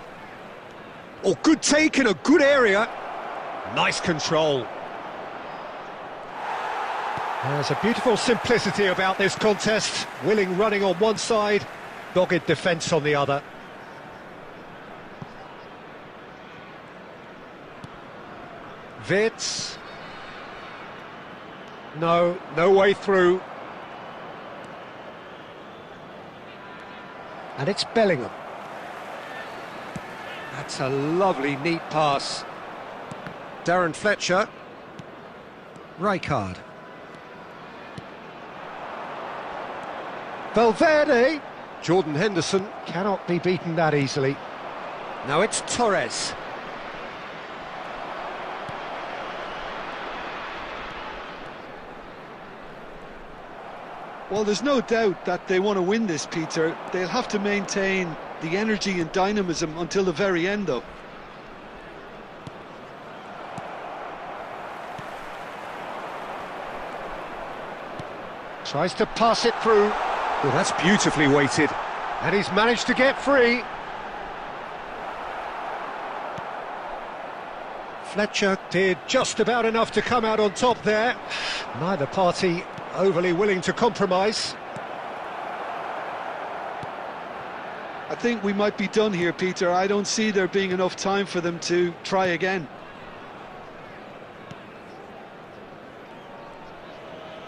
Oh, good take in a good area. Nice control. There's a beautiful simplicity about this contest. Willing running on one side, dogged defence on the other. Wirtz. No way through. And it's Bellingham. That's a lovely, neat pass. Darren Fletcher. Rijkaard. Valverde. Jordan Henderson cannot be beaten that easily. Now it's Torres. Well, there's no doubt that they want to win this, Peter. They'll have to maintain the energy and dynamism until the very end, though. Tries to pass it through. Well, that's beautifully weighted. And he's managed to get free. Fletcher did just about enough to come out on top there. Neither party overly willing to compromise. I think we might be done here, Peter. I don't see there being enough time for them to try again.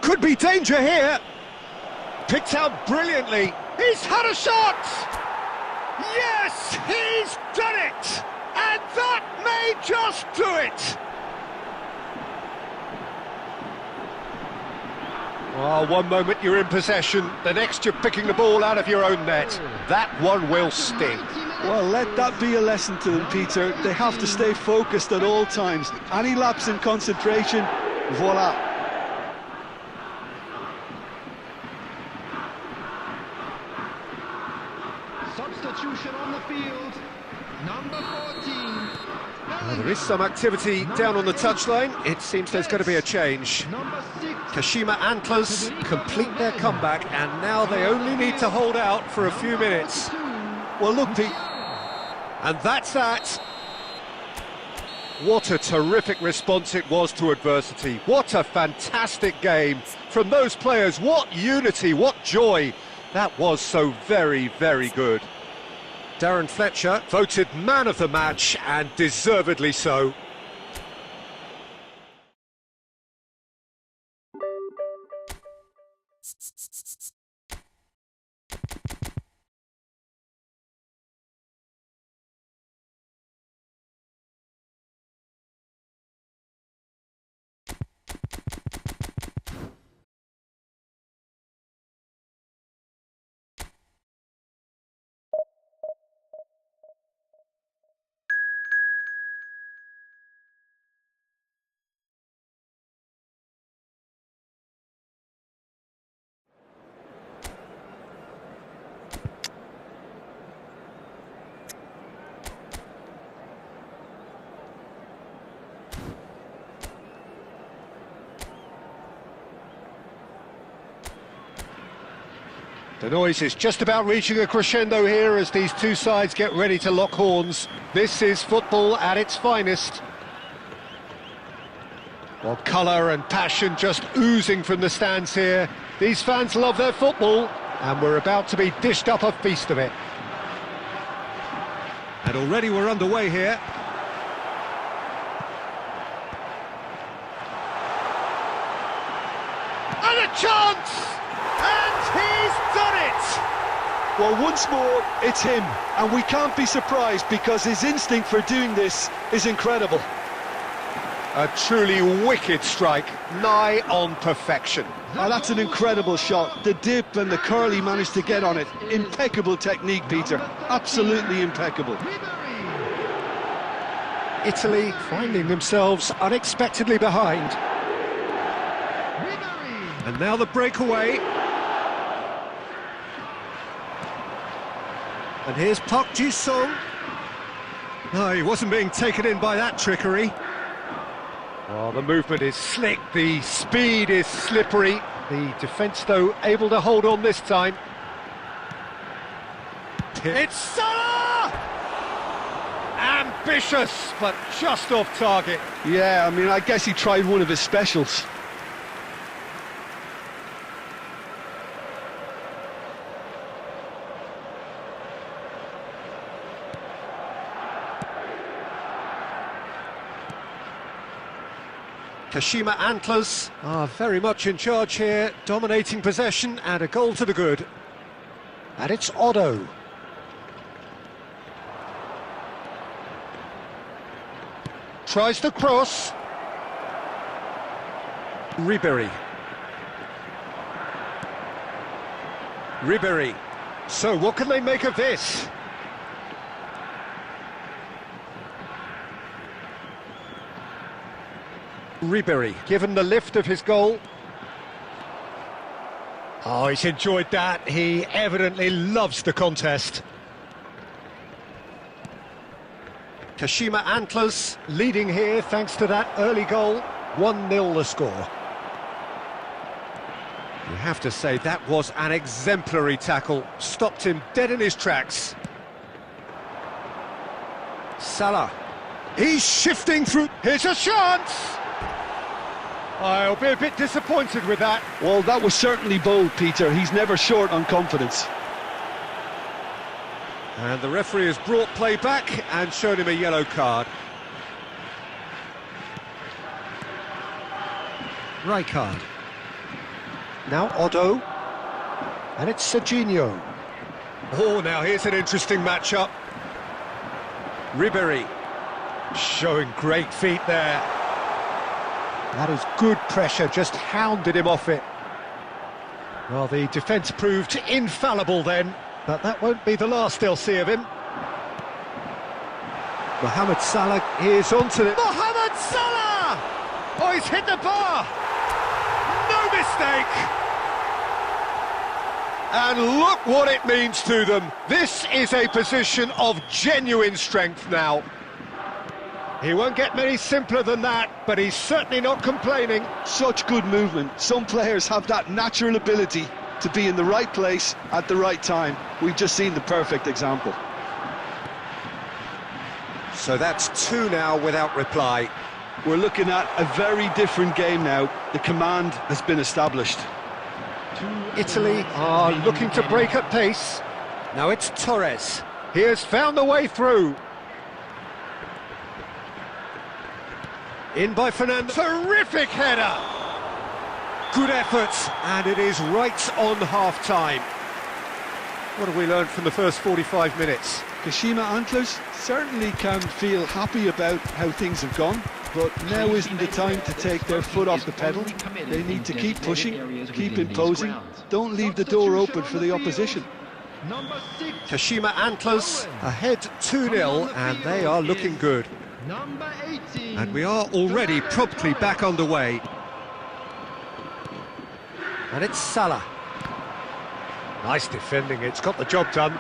Could be danger here. Picked out brilliantly. He's had a shot! Yes, he's done it! And that may just do it! Well, one moment you're in possession, the next you're picking the ball out of your own net. That one will sting. Well, let that be a lesson to them, Peter. They have to stay focused at all times. Any lapse in concentration, voila. Substitution on the field. Number 14. Well, there is some activity down on the touchline. It seems there's going to be a change. Number 6. Kashima Antlers complete their comeback, and now they only need to hold out for a few minutes. Well, look, Pete. And that's that. What a terrific response it was to adversity. What a fantastic game from those players. What unity, what joy. That was so very, very good. Darren Fletcher voted man of the match, and deservedly so. The noise is just about reaching a crescendo here as these two sides get ready to lock horns. This is football at its finest. Well, colour and passion just oozing from the stands here. These fans love their football, and we're about to be dished up a feast of it. And already we're underway here. And a chance! And he's done it! Well, once more, it's him. And we can't be surprised because his instinct for doing this is incredible. A truly wicked strike, nigh on perfection. Now, that's an incredible shot. The dip and the curl he managed to get on it. Impeccable technique, Peter. Absolutely impeccable. Italy finding themselves unexpectedly behind. And now the breakaway. And here's Park Ji-sung. No, he wasn't being taken in by that trickery. Oh, the movement is slick, the speed is slippery. The defence, though, able to hold on this time. It's Salah! Ambitious, but just off target. Yeah, I mean, I guess he tried one of his specials. Kashima Antlers are very much in charge here, dominating possession and a goal to the good. And it's Otto. Tries the cross. Ribéry. Ribéry. So what can they make of this? Ribéry, given the lift of his goal. Oh, he's enjoyed that. He evidently loves the contest. Kashima Antlers leading here thanks to that early goal. 1-0 the score. You have to say that was an exemplary tackle. Stopped him dead in his tracks. Salah. He's shifting through. Here's a chance! I'll be a bit disappointed with that. Well, that was certainly bold, Peter. He's never short on confidence. And the referee has brought play back and shown him a yellow card. Rijkaard. Now Otto. And it's Serginho. Oh, now here's an interesting matchup. Ribéry. Showing great feet there. That is good pressure, just hounded him off it. Well, the defence proved infallible then, but that won't be the last they'll see of him. Mohamed Salah is onto it. Mohamed Salah! Oh, he's hit the bar! No mistake! And look what it means to them. This is a position of genuine strength now. He won't get many simpler than that, but he's certainly not complaining. Such good movement. Some players have that natural ability to be in the right place at the right time. We've just seen the perfect example. So that's 2 now without reply. We're looking at a very different game now. The command has been established. Italy are looking to break at pace. Now it's Torres. He has found the way through. In by Fernando. Terrific header! Good effort, and it is right on half-time. What have we learned from the first 45 minutes? Kashima Antlers certainly can feel happy about how things have gone, but now isn't the time to take their foot off the pedal. They need to keep pushing, keep imposing, don't leave the door open for the opposition. Kashima Antlers ahead 2-0, and they are looking good. Number 18. And we are already promptly back underway. And it's Salah. Nice defending, it's got the job done.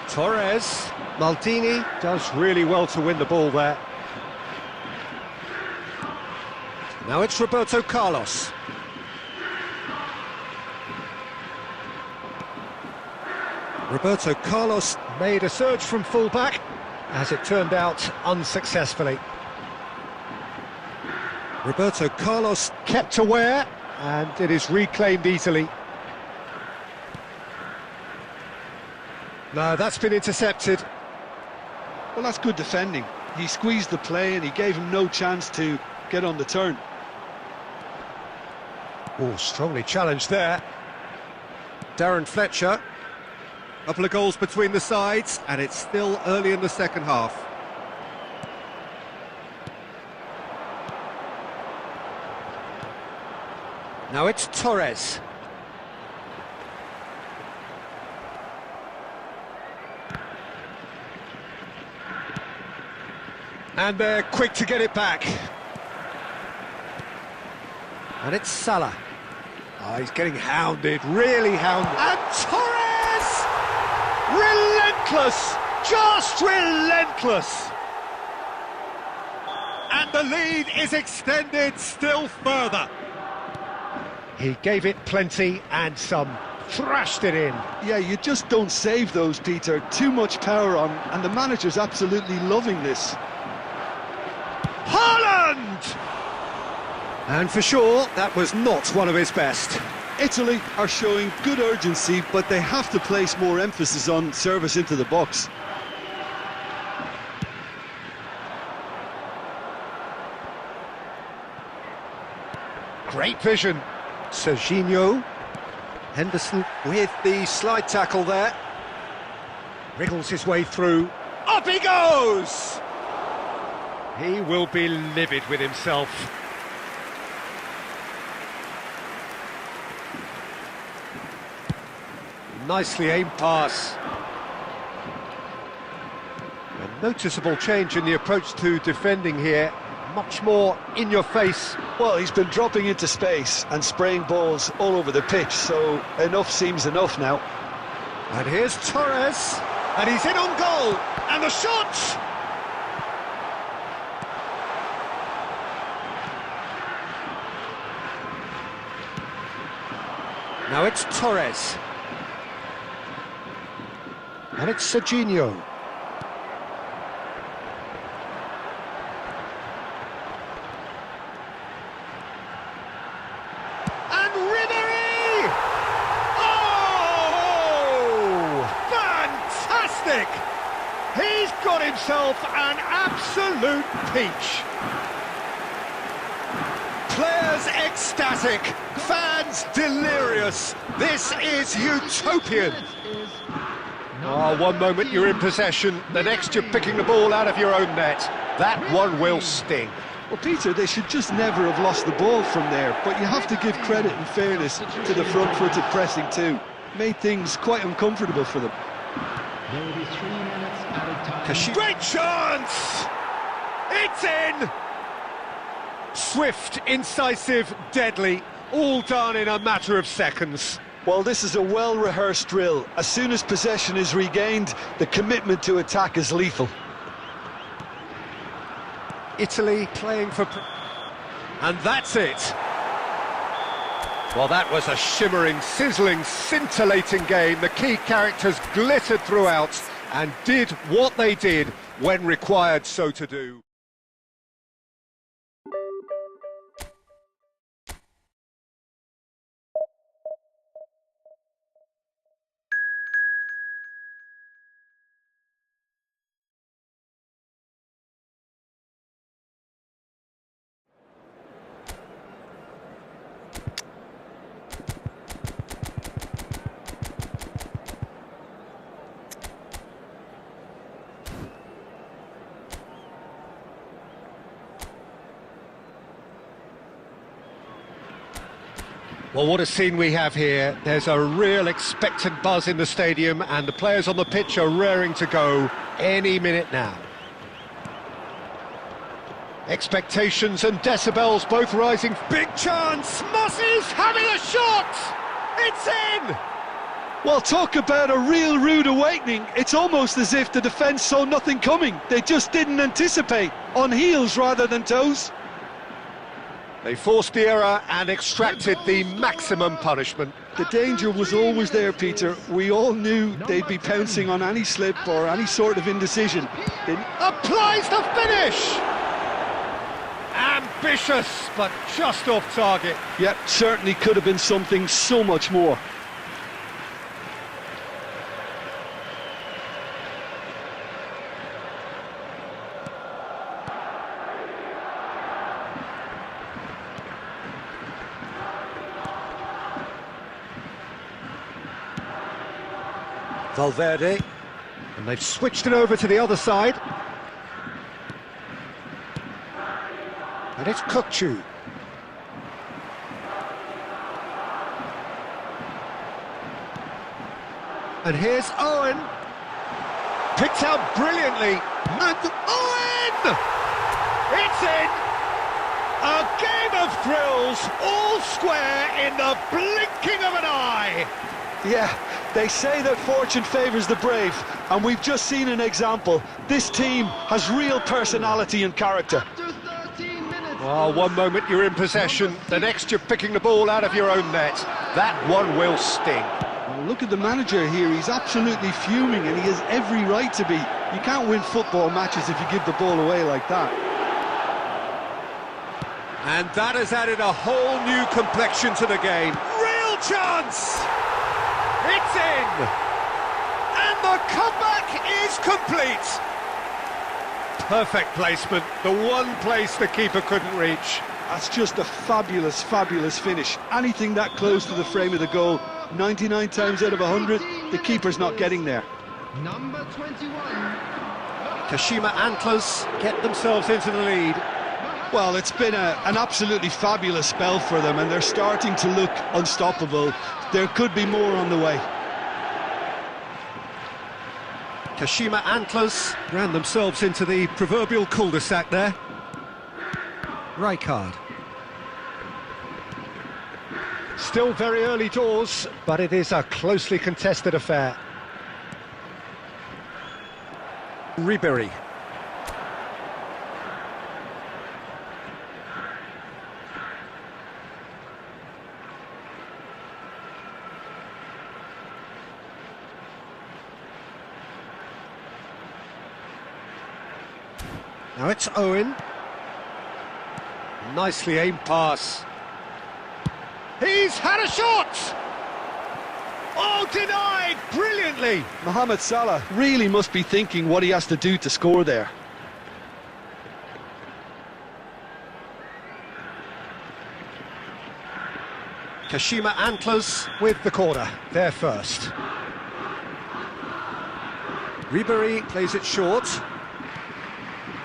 Torres. Maldini does really well to win the ball there. Now it's Roberto Carlos. Roberto Carlos made a surge from full-back, as it turned out unsuccessfully. Roberto Carlos kept aware, and it is reclaimed easily. No, that's been intercepted. Well, that's good defending. He squeezed the play and he gave him no chance to get on the turn. Oh, strongly challenged there. Darren Fletcher. Couple of goals between the sides, and it's still early in the second half. Now it's Torres. And they're quick to get it back. And it's Salah. Oh, he's getting hounded, really hounded. And Torres! Relentless! Just relentless! And the lead is extended still further. He gave it plenty and some. Thrashed it in. Yeah, you just don't save those, Peter. Too much power on, and the manager's absolutely loving this. Haaland! And for sure, that was not one of his best. Italy are showing good urgency, but they have to place more emphasis on service into the box. Great vision. Serginho. Henderson with the slide tackle there. Wriggles his way through. Up he goes! He will be livid with himself. Nicely aimed pass. A noticeable change in the approach to defending here. Much more in your face. Well, he's been dropping into space and spraying balls all over the pitch, so enough seems enough now. And here's Torres, and he's in on goal, and the shot! Now it's Torres. And it's Serginho. And Ribery! Oh! Fantastic! He's got himself an absolute peach. Players ecstatic, fans delirious. This is utopian. Oh, one moment you're in possession, the next you're picking the ball out of your own net. That one will sting. Well, Peter, they should just never have lost the ball from there, but you have to give credit and fairness to the front-footed pressing too. Made things quite uncomfortable for them. There will be 3 minutes added time. Great chance! It's in! Swift, incisive, deadly, all done in a matter of seconds. Well, this is a well-rehearsed drill. As soon as possession is regained, the commitment to attack is lethal. Italy playing for... And that's it. Well, that was a shimmering, sizzling, scintillating game. The key characters glittered throughout and did what they did when required so to do. Well, what a scene we have here. There's a real expectant buzz in the stadium and the players on the pitch are raring to go any minute now. Expectations and decibels both rising. Big chance! Mossi's having a shot! It's in! Well, talk about a real rude awakening. It's almost as if the defence saw nothing coming. They just didn't anticipate. On heels rather than toes. They forced the error and extracted the maximum punishment. The danger was always there, Peter. We all knew they'd be pouncing on any slip or any sort of indecision. Applies the finish! Ambitious, but just off target. Yep, certainly could have been something so much more. Valverde, and they've switched it over to the other side. And it's Kukçu. And here's Owen. Picked out brilliantly. And Owen! It's in! A game of thrills, all square in the blinking of an eye. Yeah, they say that fortune favours the brave, and we've just seen an example. This team has real personality and character. After 13 minutes. Well, one moment you're in possession, the next you're picking the ball out of your own net. That one will sting. Well, look at the manager here, he's absolutely fuming, and he has every right to be. You can't win football matches if you give the ball away like that. And that has added a whole new complexion to the game. Real chance! It's in! And the comeback is complete! Perfect placement, the one place the keeper couldn't reach. That's just a fabulous, fabulous finish. Anything that close to the frame of the goal, 99 times out of 100, the keeper's not getting there. Number 21. Kashima Antlers get themselves into the lead. Well, it's been an absolutely fabulous spell for them, and they're starting to look unstoppable. There could be more on the way. Kashima Antlers ran themselves into the proverbial cul-de-sac there. Rijkaard. Still very early doors, but it is a closely contested affair. Ribéry. Now it's Owen. Nicely aimed pass. He's had a shot! Oh, denied brilliantly! Mohamed Salah really must be thinking what he has to do to score there. Kashima Antlers with the corner, there first. Ribéry plays it short.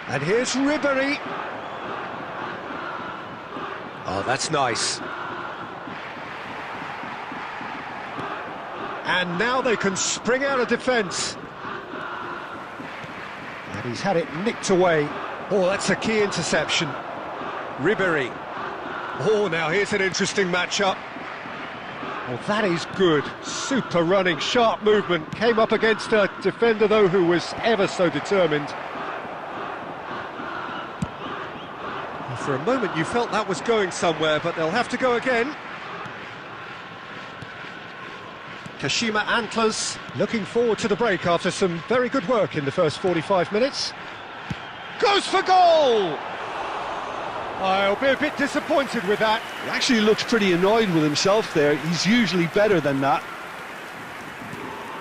And here's Ribéry. Oh, that's nice. And now they can spring out of defence. He's had it nicked away. Oh, that's a key interception. Ribery. Oh, now here's an interesting matchup. Oh, that is good. Super running, sharp movement. Came up against a defender, though, who was ever so determined. For a moment, you felt that was going somewhere, but they'll have to go again. Kashima Antlers looking forward to the break after some very good work in the first 45 minutes. Goes for goal! I'll be a bit disappointed with that. He actually looks pretty annoyed with himself there. He's usually better than that.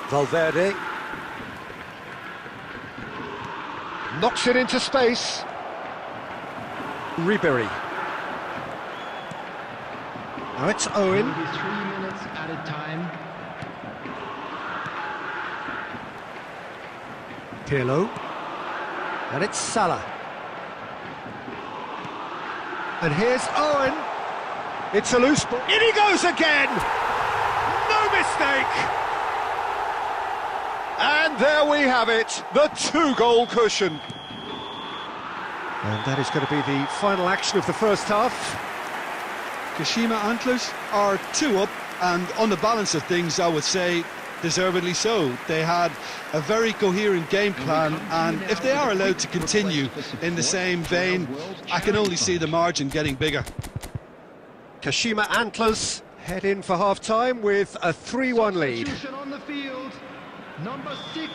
Valverde knocks it into space. Ribery. Now it's Owen. Maybe 3 minutes at a time. Pirlo. And it's Salah. And here's Owen. It's a loose ball. In he goes again! No mistake! And there we have it, the 2-goal cushion. And that is going to be the final action of the first half. Kashima Antlers are 2 up, and on the balance of things, I would say deservedly so. They had a very coherent game plan, and if they are allowed to continue in the same vein, I can only see the margin getting bigger. Kashima Antlers head in for half-time with a 3-1 lead. Substitution on the field. Number 6,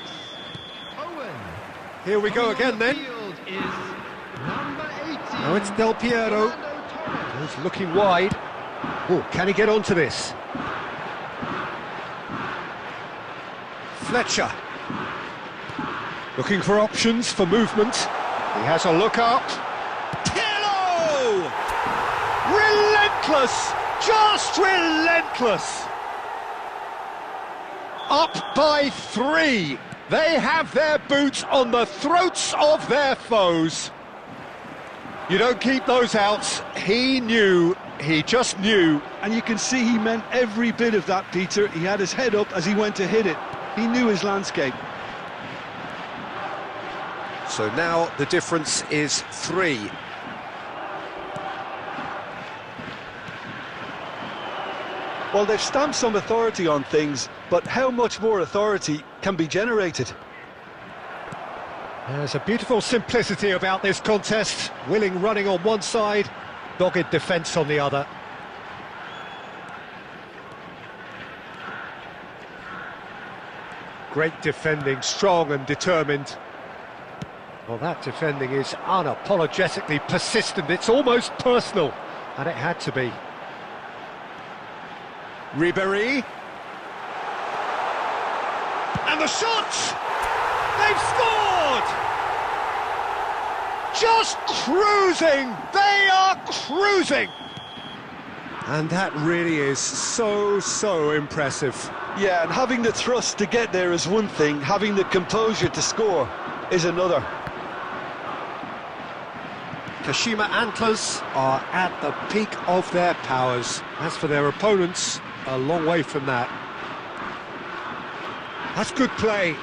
Owen. Here we go again then. Field is number 18. Now it's Del Piero. He's looking wide. Oh, can he get onto this? Fletcher. Looking for options for movement. He has a look up. Pirlo! Relentless! Just relentless! Up by 3. They have their boots on the throats of their foes. You don't keep those out. He knew, he just knew. And you can see he meant every bit of that, Peter. He had his head up as he went to hit it. He knew his landscape. So now the difference is 3. Well, they've stamped some authority on things, but how much more authority can be generated? There's a beautiful simplicity about this contest. Willing running on one side, dogged defence on the other. Great defending, strong and determined. Well, that defending is unapologetically persistent. It's almost personal, and it had to be. Ribery. And the shot! They've scored! Just cruising! They are cruising! And that really is so impressive. Yeah, and having the thrust to get there is one thing, having the composure to score is another. Kashima Antlers are at the peak of their powers. As for their opponents, a long way from that. That's good play.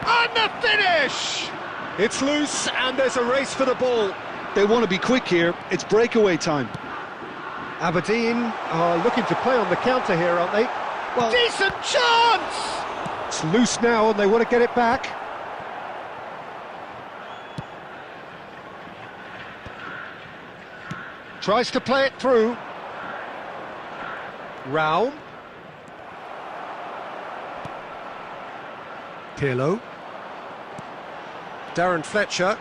And the finish! It's loose and there's a race for the ball. They want to be quick here, it's breakaway time. Aberdeen are looking to play on the counter here, aren't they? Well, decent chance! It's loose now and they want to get it back. Tries to play it through. Raum. Pirlo. Darren Fletcher.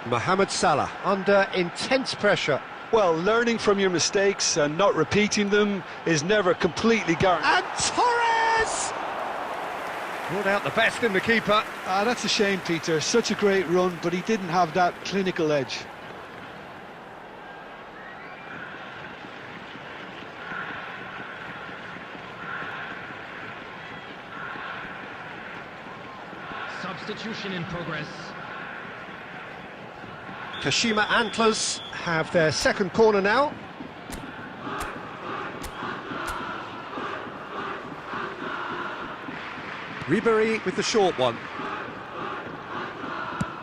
Mohamed Salah under intense pressure. Well, learning from your mistakes and not repeating them is never completely guaranteed. And Torres! Brought out the best in the keeper. That's a shame, Peter. Such a great run, but he didn't have that clinical edge. Substitution in progress. Kashima Antlers have their second corner now. Ribery with the short one.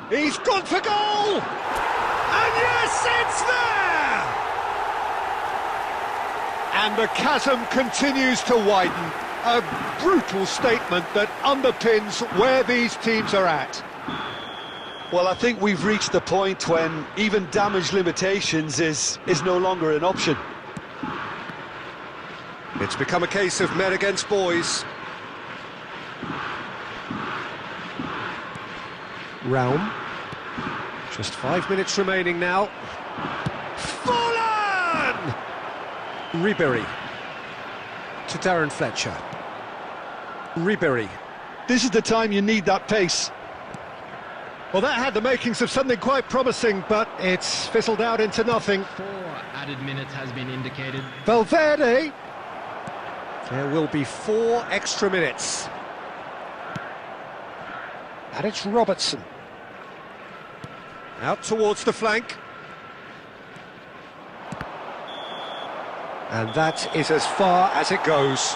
He's gone for goal! And yes, it's there! And the chasm continues to widen. A brutal statement that underpins where these teams are at. Well, I think we've reached the point when even damage limitations is no longer an option. It's become a case of men against boys. Raum. Just 5 minutes remaining now. Fallen! Ribéry. To Darren Fletcher. Ribéry. This is the time you need that pace. Well, that had the makings of something quite promising, but it's fizzled out into nothing. 4 added minutes has been indicated. Valverde. There will be 4 extra minutes. And it's Robertson. Out towards the flank. And that is as far as it goes.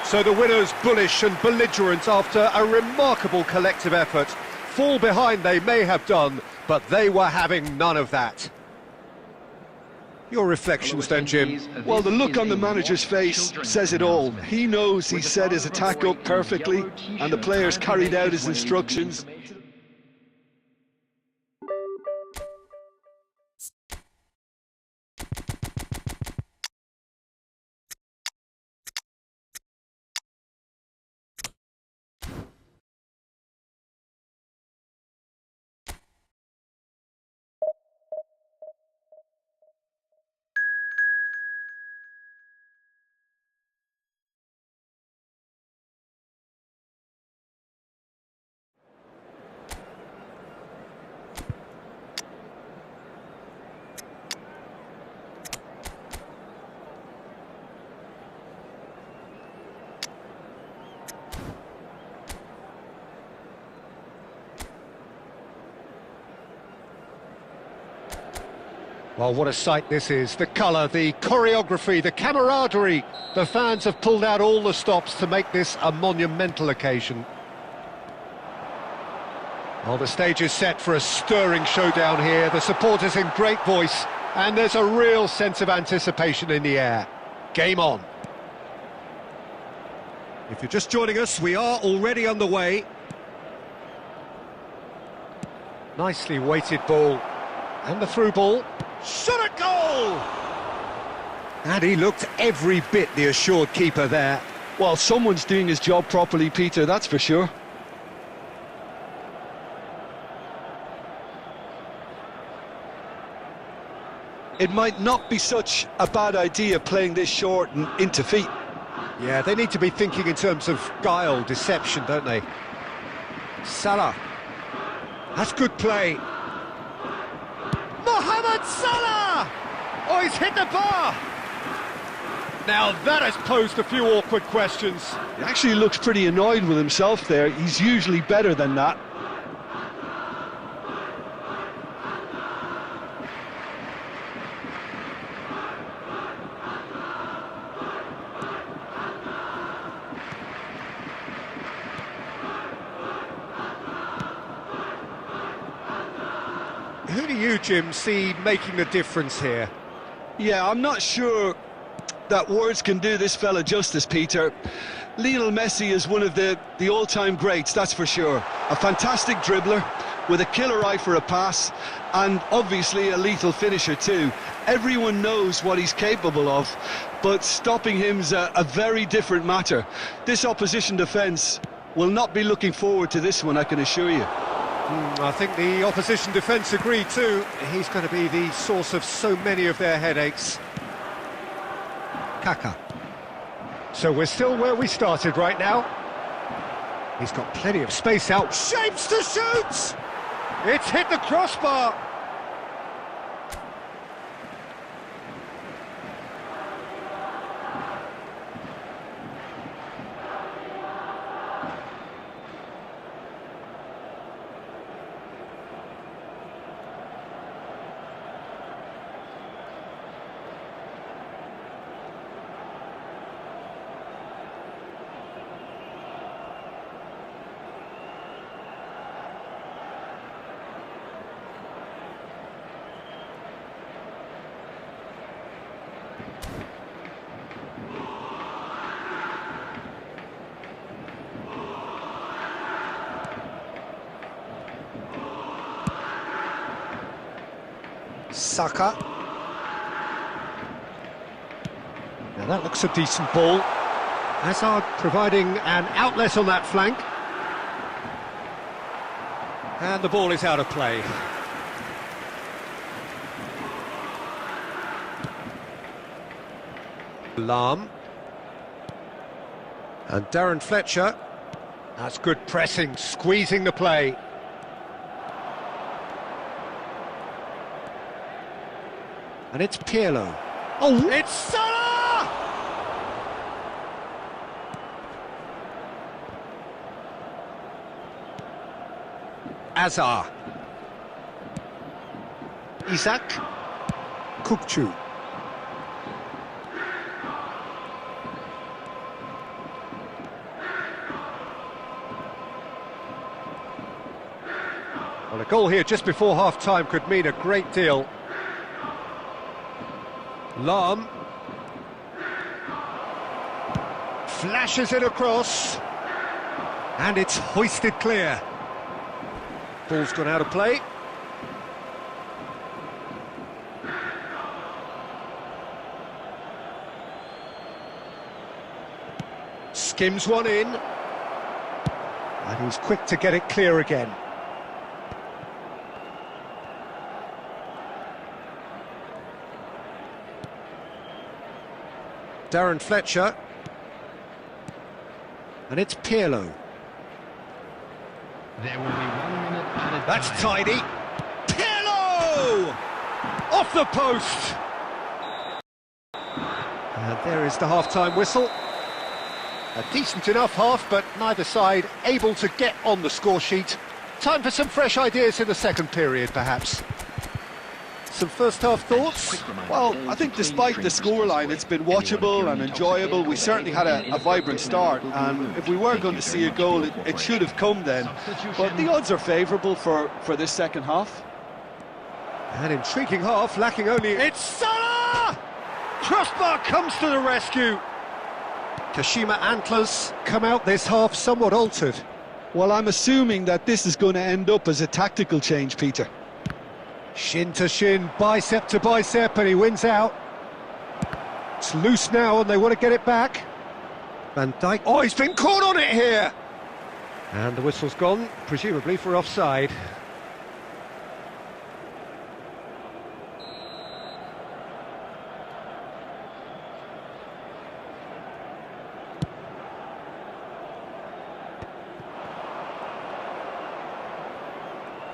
So the winners bullish and belligerent after a remarkable collective effort. Fall behind they may have done, but they were having none of that. Your reflections then, Jim? Well, the look on the manager's face says it all. He knows he set his attack up perfectly, and the players carried out his instructions. Well, what a sight this is. The colour, the choreography, the camaraderie. The fans have pulled out all the stops to make this a monumental occasion. Well, the stage is set for a stirring showdown here. The supporters in great voice, and there's a real sense of anticipation in the air. Game on. If you're just joining us, we are already underway. Nicely weighted ball. And the through ball. Shot at goal! And he looked every bit the assured keeper there. Well, someone's doing his job properly, Peter, that's for sure. It might not be such a bad idea playing this short and into feet. Yeah, they need to be thinking in terms of guile, deception, don't they? Salah. That's good play. Mohamed Salah! Oh, he's hit the bar! Now that has posed a few awkward questions. He actually looks pretty annoyed with himself there. He's usually better than that. Who do you, Jim, see making the difference here? Yeah, I'm not sure that words can do this fella justice, Peter. Lionel Messi is one of the all-time greats, that's for sure. A fantastic dribbler with a killer eye for a pass and obviously a lethal finisher too. Everyone knows what he's capable of, but stopping him's a very different matter. This opposition defence will not be looking forward to this one, I can assure you. I think the opposition defence agree too. He's going to be the source of so many of their headaches. Kaka. So we're still where we started right now. He's got plenty of space out. Shapes to shoot! It's hit the crossbar. Saka. Now that looks a decent ball. Hazard providing an outlet on that flank. And the ball is out of play. Lahm. And Darren Fletcher. That's good pressing, squeezing the play. And it's Pirlo. Oh, it's Salah! Azar. Isak. Kukçu. Well, a goal here just before half-time could mean a great deal. Lahm flashes it across, and it's hoisted clear. Ball's gone out of play. Skims one in, and he's quick to get it clear again. Darren Fletcher, and it's Pirlo. There will be 1 minute added That's time. tidy. Pirlo! Off the post! And there is the half-time whistle. A decent enough half, but neither side able to get on the score sheet. Time for some fresh ideas in the second period, perhaps. Some first-half thoughts? Well, I think despite the scoreline, it's been watchable and enjoyable. We certainly had a vibrant start, and if we were going to see a goal, it should have come then. But the odds are favourable for this second half. An intriguing half, lacking only... It's Salah! Crossbar comes to the rescue. Kashima Antlers come out this half somewhat altered. Well, I'm assuming that this is going to end up as a tactical change, Peter. Shin to shin, bicep to bicep, and he wins out. It's loose now, and they want to get it back. Van Dijk. Oh, he's been caught on it here! And the whistle's gone, presumably for offside.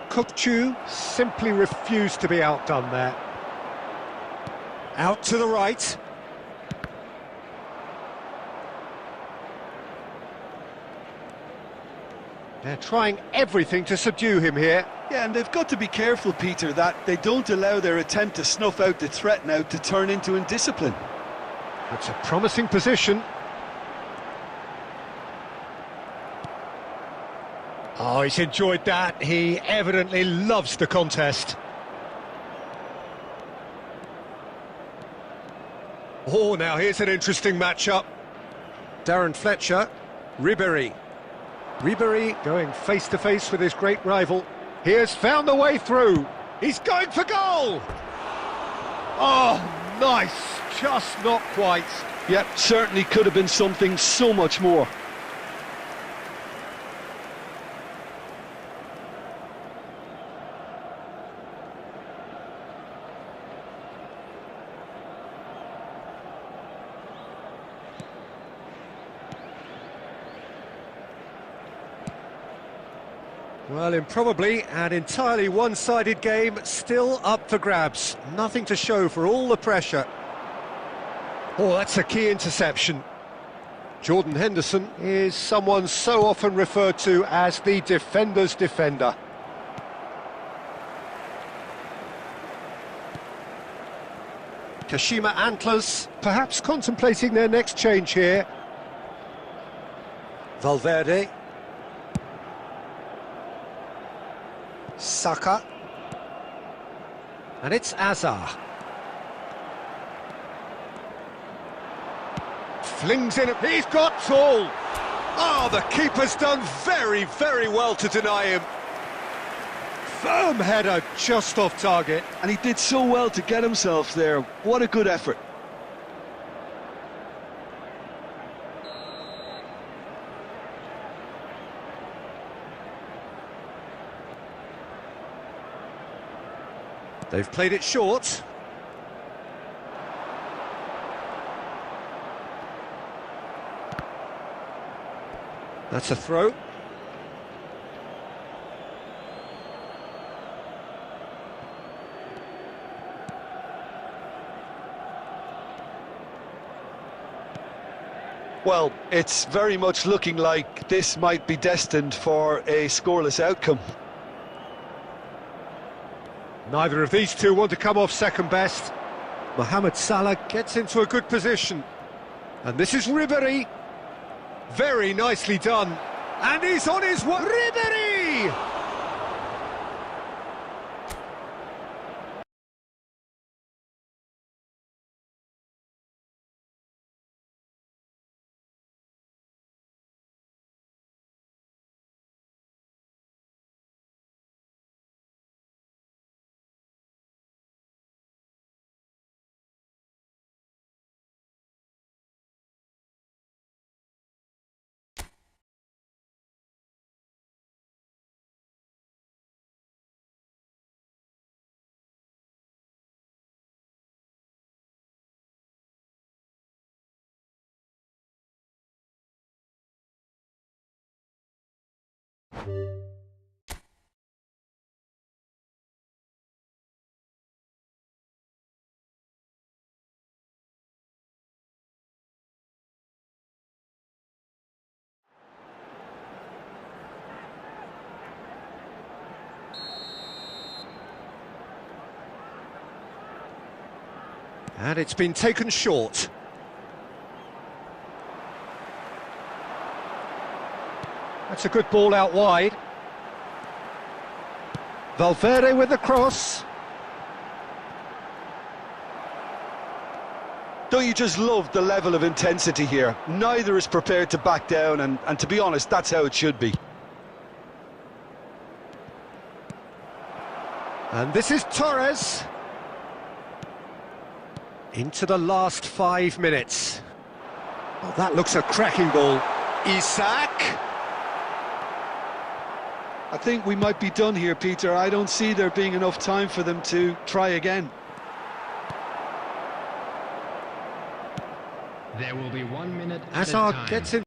Kukçu simply refused to be outdone there. Out to the right. They're trying everything to subdue him here. Yeah, and they've got to be careful, Peter, that they don't allow their attempt to snuff out the threat now to turn into indiscipline. It's a promising position. Oh, he's enjoyed that. He evidently loves the contest. Oh, now here's an interesting matchup. Darren Fletcher, Ribéry. Ribéry going face-to-face with his great rival. He has found the way through. He's going for goal! Oh, nice. Just not quite. Yep, certainly could have been something so much more. Well, improbably an entirely one-sided game, still up for grabs. Nothing to show for all the pressure. Oh, that's a key interception. Jordan Henderson is someone so often referred to as the defender's defender. Kashima Antlers perhaps contemplating their next change here. Valverde. Saka. And it's Azar. Flings in, he's got tall! Oh, the keeper's done very, very well to deny him. Firm header, just off target. And he did so well to get himself there. What a good effort. They've played it short. That's a throw. Well, it's very much looking like this might be destined for a scoreless outcome. Neither of these two want to come off second best. Mohamed Salah gets into a good position. And this is Ribéry. Very nicely done. And he's on his way. Ribéry! And it's been taken short. That's a good ball out wide. Valverde with the cross. Don't you just love the level of intensity here? Neither is prepared to back down, and to be honest, that's how it should be. And this is Torres. Into the last 5 minutes. Oh, that looks a cracking ball. Isak. I think we might be done here, Peter. I don't see there being enough time for them to try again. There will be 1 minute at a Hazard time. gets in.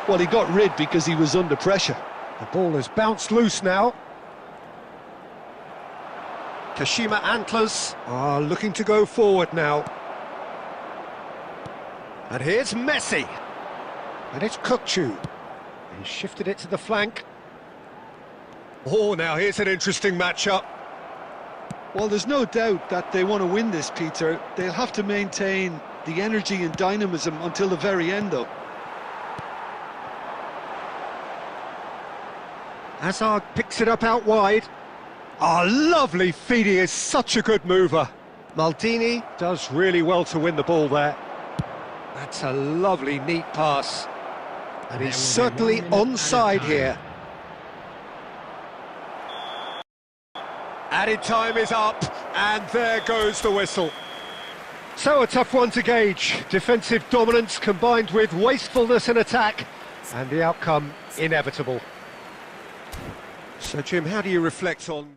Well, he got rid because he was under pressure. The ball has bounced loose now. Kashima Antlers are looking to go forward now. And here's Messi. And it's Kukçu. He shifted it to the flank. Oh, now here's an interesting matchup. Well, there's no doubt that they want to win this, Peter. They'll have to maintain the energy and dynamism until the very end, though. Hazard picks it up out wide. Oh, lovely feed, he is such a good mover. Maldini does really well to win the ball there. That's a lovely, neat pass. And he's certainly onside here. Added time is up, and there goes the whistle. So a tough one to gauge. Defensive dominance combined with wastefulness in attack, and the outcome inevitable. So Jim, how do you reflect on...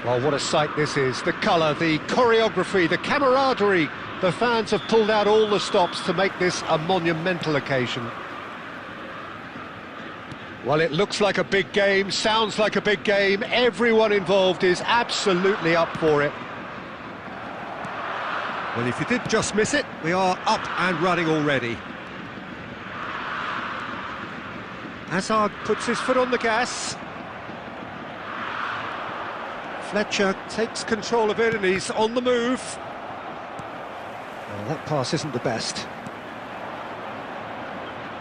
Well, what a sight this is. The colour, the choreography, the camaraderie. The fans have pulled out all the stops to make this a monumental occasion. Well, it looks like a big game, sounds like a big game. Everyone involved is absolutely up for it. Well, if you did just miss it, we are up and running already. Hazard puts his foot on the gas. Fletcher takes control of it and he's on the move. Well, that pass isn't the best.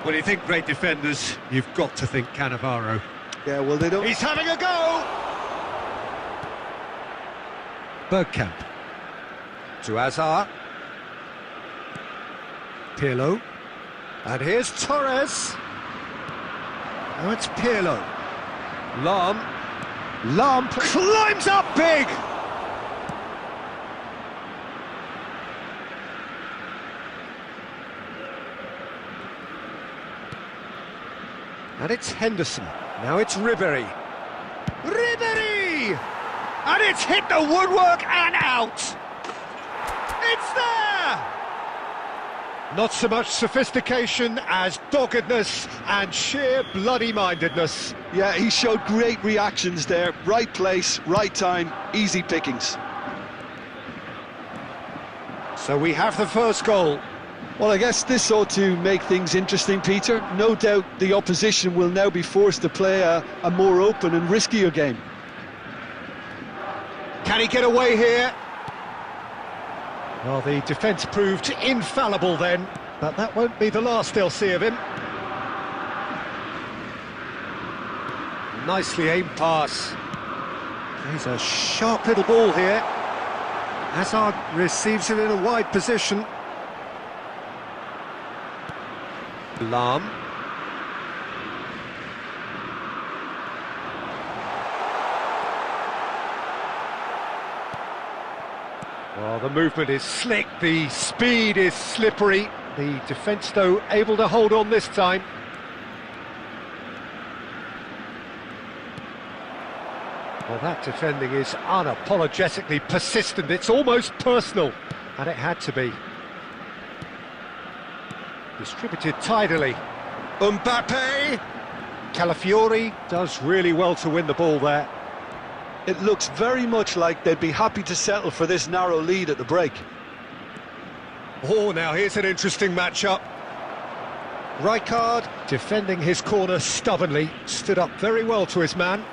When you think great defenders, you've got to think Cannavaro. Yeah, well, they don't... He's having a go! Bergkamp. To Hazard. Pirlo. And here's Torres. Now it's Pirlo. Lahm. Lahm climbs up big! And it's Henderson. Now it's Ribéry. Ribéry! And it's hit the woodwork and out! It's there! Not so much sophistication as doggedness and sheer bloody-mindedness. Yeah, he showed great reactions there. Right place, right time, easy pickings. So we have the first goal. Well, I guess this ought to make things interesting, Peter. No doubt the opposition will now be forced to play a more open and riskier game. Can he get away here? Well, the defence proved infallible then, but that won't be the last they'll see of him. Nicely aimed pass. He's a sharp little ball here. Hazard receives it in a wide position. Lahm. Well, the movement is slick, the speed is slippery. The defence, though, able to hold on this time. Well, that defending is unapologetically persistent. It's almost personal, and it had to be. Distributed tidily. Mbappe! Calafiori does really well to win the ball there. It looks very much like they'd be happy to settle for this narrow lead at the break. Oh, now here's an interesting matchup. Rijkaard, defending his corner stubbornly, stood up very well to his man.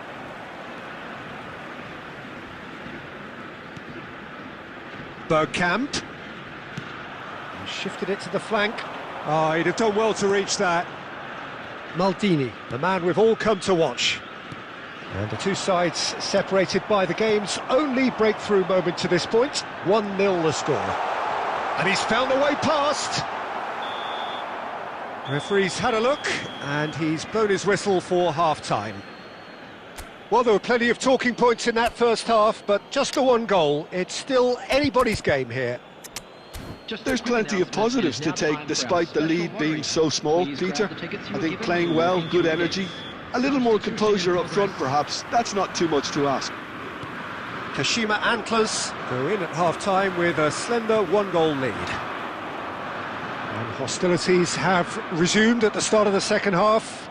Bergkamp. He shifted it to the flank. Oh, he'd have done well to reach that. Maldini, the man we've all come to watch. And the two sides separated by the game's only breakthrough moment to this point. 1-0 the score. And he's found a way past. Referee's had a look, and he's blown his whistle for half-time. Well, there were plenty of talking points in that first half, but just the one goal. It's still anybody's game here. There's plenty of positives to take, despite the lead being so small, Peter. I think playing well, good energy. A little more composure up front, perhaps. That's not too much to ask. Kashima Antlers go in at half-time with a slender one-goal lead. And hostilities have resumed at the start of the second half.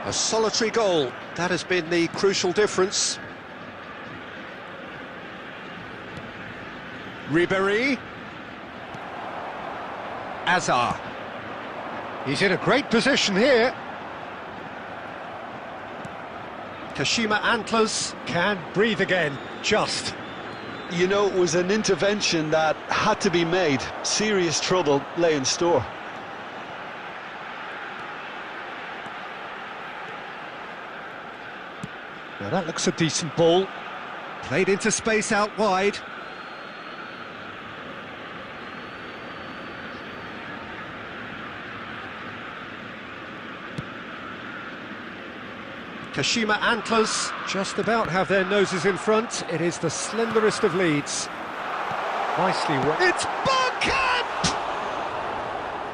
A solitary goal, that has been the crucial difference. Ribéry. Azar. He's in a great position here. Kashima Antlers can breathe again, just. You know, it was an intervention that had to be made. Serious trouble lay in store. Now that looks a decent ball. Played into space out wide. Kashima Antlers just about have their noses in front. It is the slenderest of leads. Nicely worked. It's Bergkamp!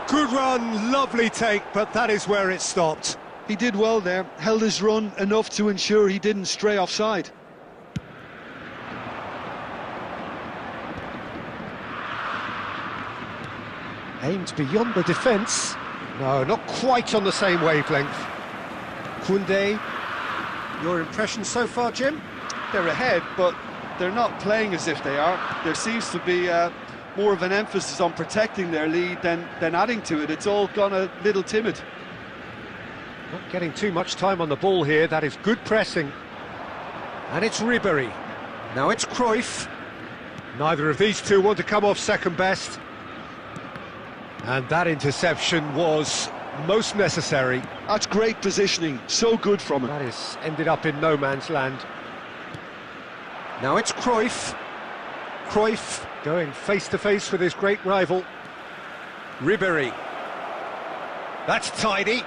Good run, lovely take, but that is where it stopped. He did well there, held his run enough to ensure he didn't stray offside. Aimed beyond the defence. No, not quite on the same wavelength. Koundé, your impression so far, Jim? They're ahead, but they're not playing as if they are. There seems to be more of an emphasis on protecting their lead than adding to it. It's all gone a little timid. Not getting too much time on the ball here. That is good pressing. And it's Ribéry. Now it's Cruyff. Neither of these two want to come off second best. And that interception was most necessary. That's great positioning, so good from him. That is ended up in no man's land. Now it's Cruyff. Cruyff going face to face with his great rival. Ribéry. That's tidy.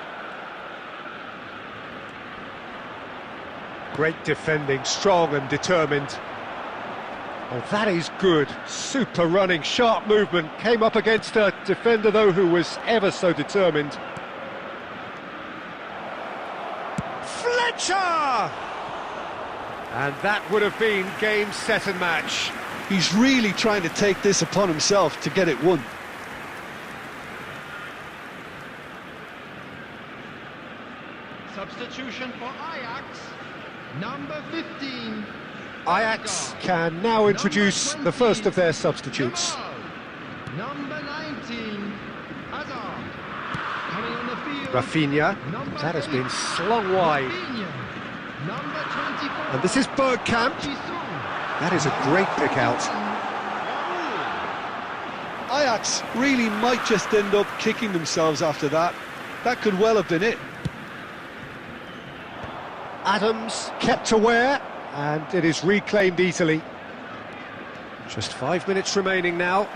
Great defending, strong and determined. Oh, that is good. Super running, sharp movement. Came up against a defender, though, who was ever so determined. Fletcher! And that would have been game, set and match. He's really trying to take this upon himself to get it won. Substitution for Ajax, number 15. Ajax can now introduce the first of their substitutes. Jamal. Number 19, Hazard. Coming on the field. Rafinha, Number that has 8, been slung wide. Rafinha. Number 24. And this is Bergkamp. Jisoo. That is a great pick out. Ajax really might just end up kicking themselves after that. That could well have been it. Adams kept aware, and it is reclaimed easily. Just 5 minutes remaining now.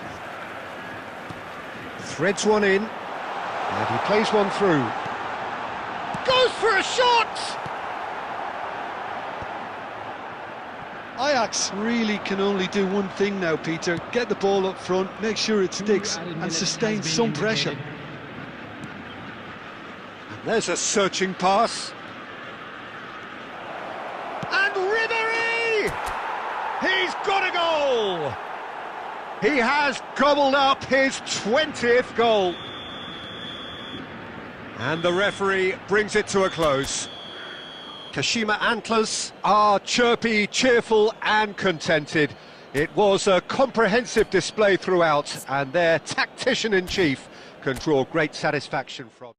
Threads one in, and he plays one through. Goes for a shot! Ajax really can only do one thing now, Peter. Get the ball up front, make sure it sticks, and sustain some pressure. And there's a searching pass. And Ribéry! He's got a goal! He has gobbled up his 20th goal. And the referee brings it to a close. Kashima Antlers are chirpy, cheerful and contented. It was a comprehensive display throughout, and their tactician-in-chief can draw great satisfaction from.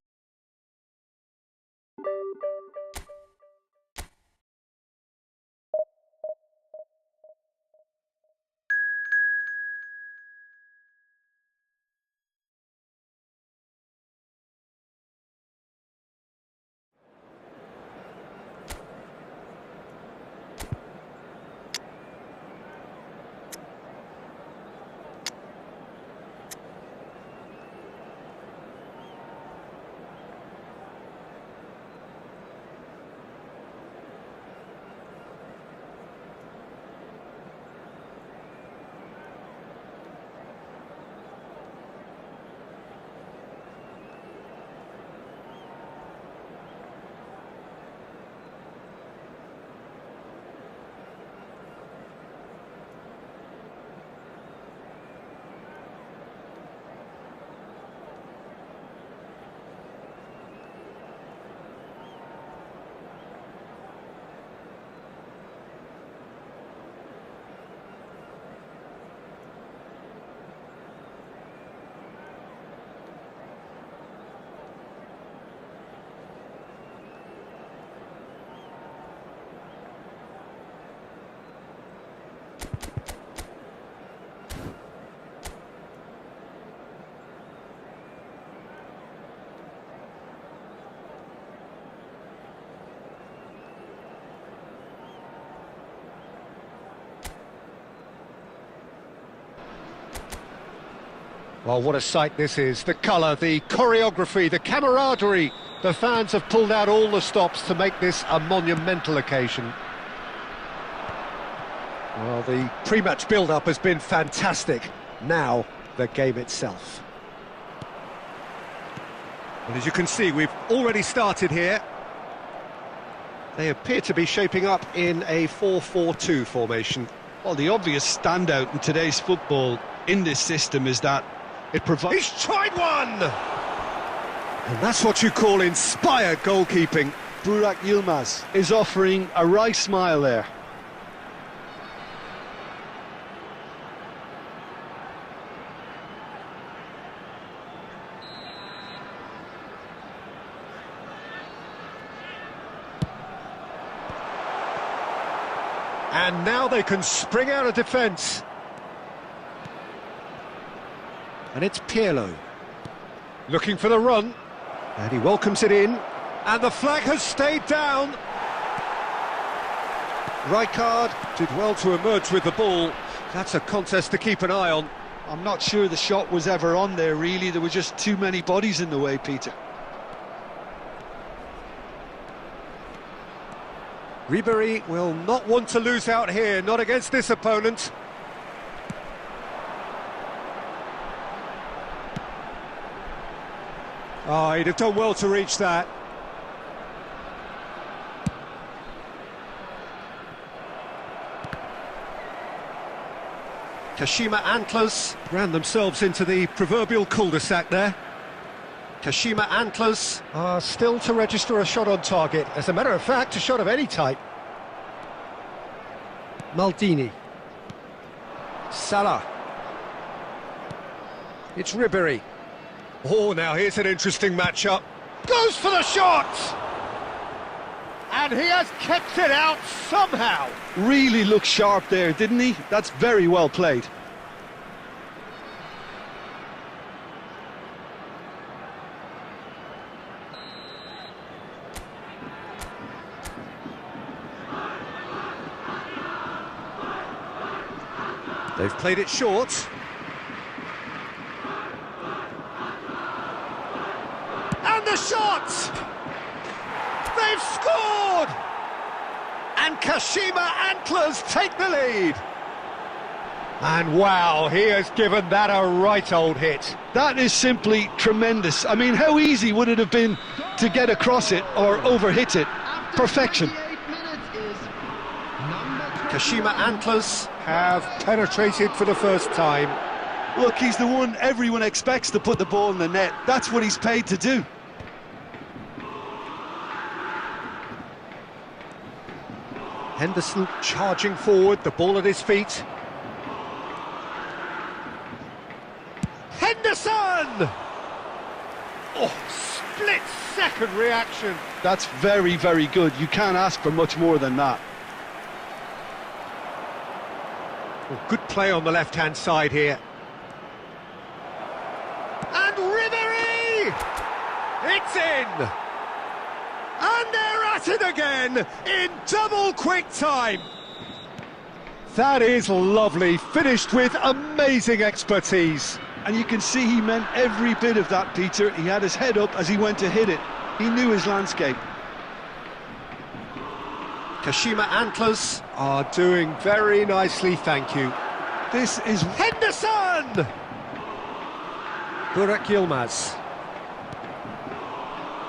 Well, what a sight this is. The colour, the choreography, the camaraderie. The fans have pulled out all the stops to make this a monumental occasion. Well, the pre-match build-up has been fantastic. Now, the game itself. Well, as you can see, we've already started here. They appear to be shaping up in a 4-4-2 formation. Well, the obvious standout in today's football in this system is that it provides... He's tried one! And that's what you call inspired goalkeeping. Burak Yilmaz is offering a wry smile there. And now they can spring out of defence. And it's Pirlo. Looking for the run. And he welcomes it in. And the flag has stayed down. Rijkaard did well to emerge with the ball. That's a contest to keep an eye on. I'm not sure the shot was ever on there, really. There were just too many bodies in the way, Peter. Ribéry will not want to lose out here, not against this opponent. Oh, he'd have done well to reach that. Kashima Antlers ran themselves into the proverbial cul-de-sac there. Kashima Antlers are still to register a shot on target. As a matter of fact, a shot of any type. Maldini. Salah. It's Ribéry. Oh, now here's an interesting matchup. Goes for the shot! And he has kept it out somehow. Really looked sharp there, didn't he? That's very well played. They've played it short. And the shot! They've scored! And Kashima Antlers take the lead. And wow, he has given that a right old hit. That is simply tremendous. I mean, how easy would it have been to get across it or overhit it? Perfection. Kashima Antlers have penetrated for the first time. Look, he's the one everyone expects to put the ball in the net. That's what he's paid to do. Henderson charging forward, the ball at his feet. Henderson! Oh, split-second reaction. That's very, very good. You can't ask for much more than that. Well, good play on the left-hand side here. And Ribéry! It's in! And they're at it again in double quick time. That is lovely, finished with amazing expertise. And you can see he meant every bit of that, Peter. He had his head up as he went to hit it. He knew his landscape. Kashima Antlers are doing very nicely, thank you. This is Henderson! Burak Yilmaz.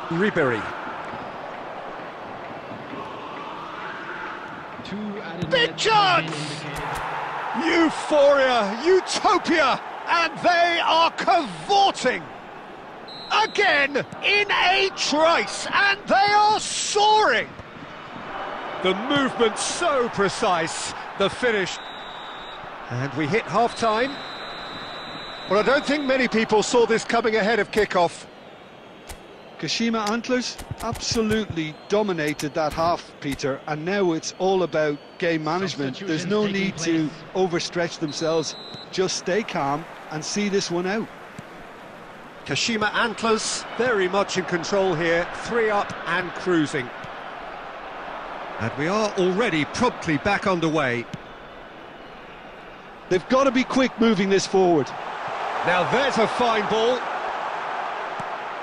Ribéry. Big chance! Euphoria, utopia, and they are cavorting! Again, in a trice, and they are soaring! The movement so precise, the finish. And we hit half-time. Well, I don't think many people saw this coming ahead of kick-off. Kashima Antlers absolutely dominated that half, Peter, and now it's all about game management. There's no need to overstretch themselves. Just stay calm and see this one out. Kashima Antlers very much in control here, 3 up and cruising. And we are already promptly back underway. They've got to be quick moving this forward. Now there's a fine ball.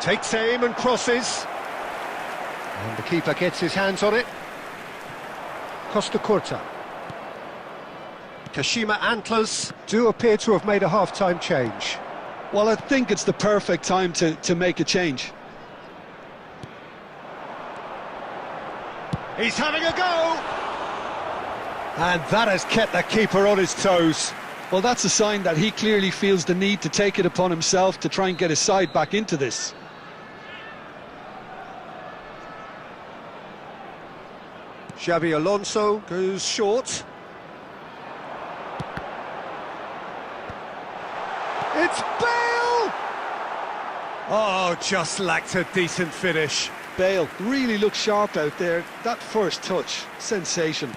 Takes aim and crosses. And the keeper gets his hands on it. Costa Curta. Kashima Antlers do appear to have made a half-time change. Well, I think it's the perfect time to make a change. He's having a go! And that has kept the keeper on his toes. Well, that's a sign that he clearly feels the need to take it upon himself to try and get his side back into this. Xabi Alonso goes short. It's Bale! Oh, just lacked a decent finish. Bale really looks sharp out there. That first touch, sensation.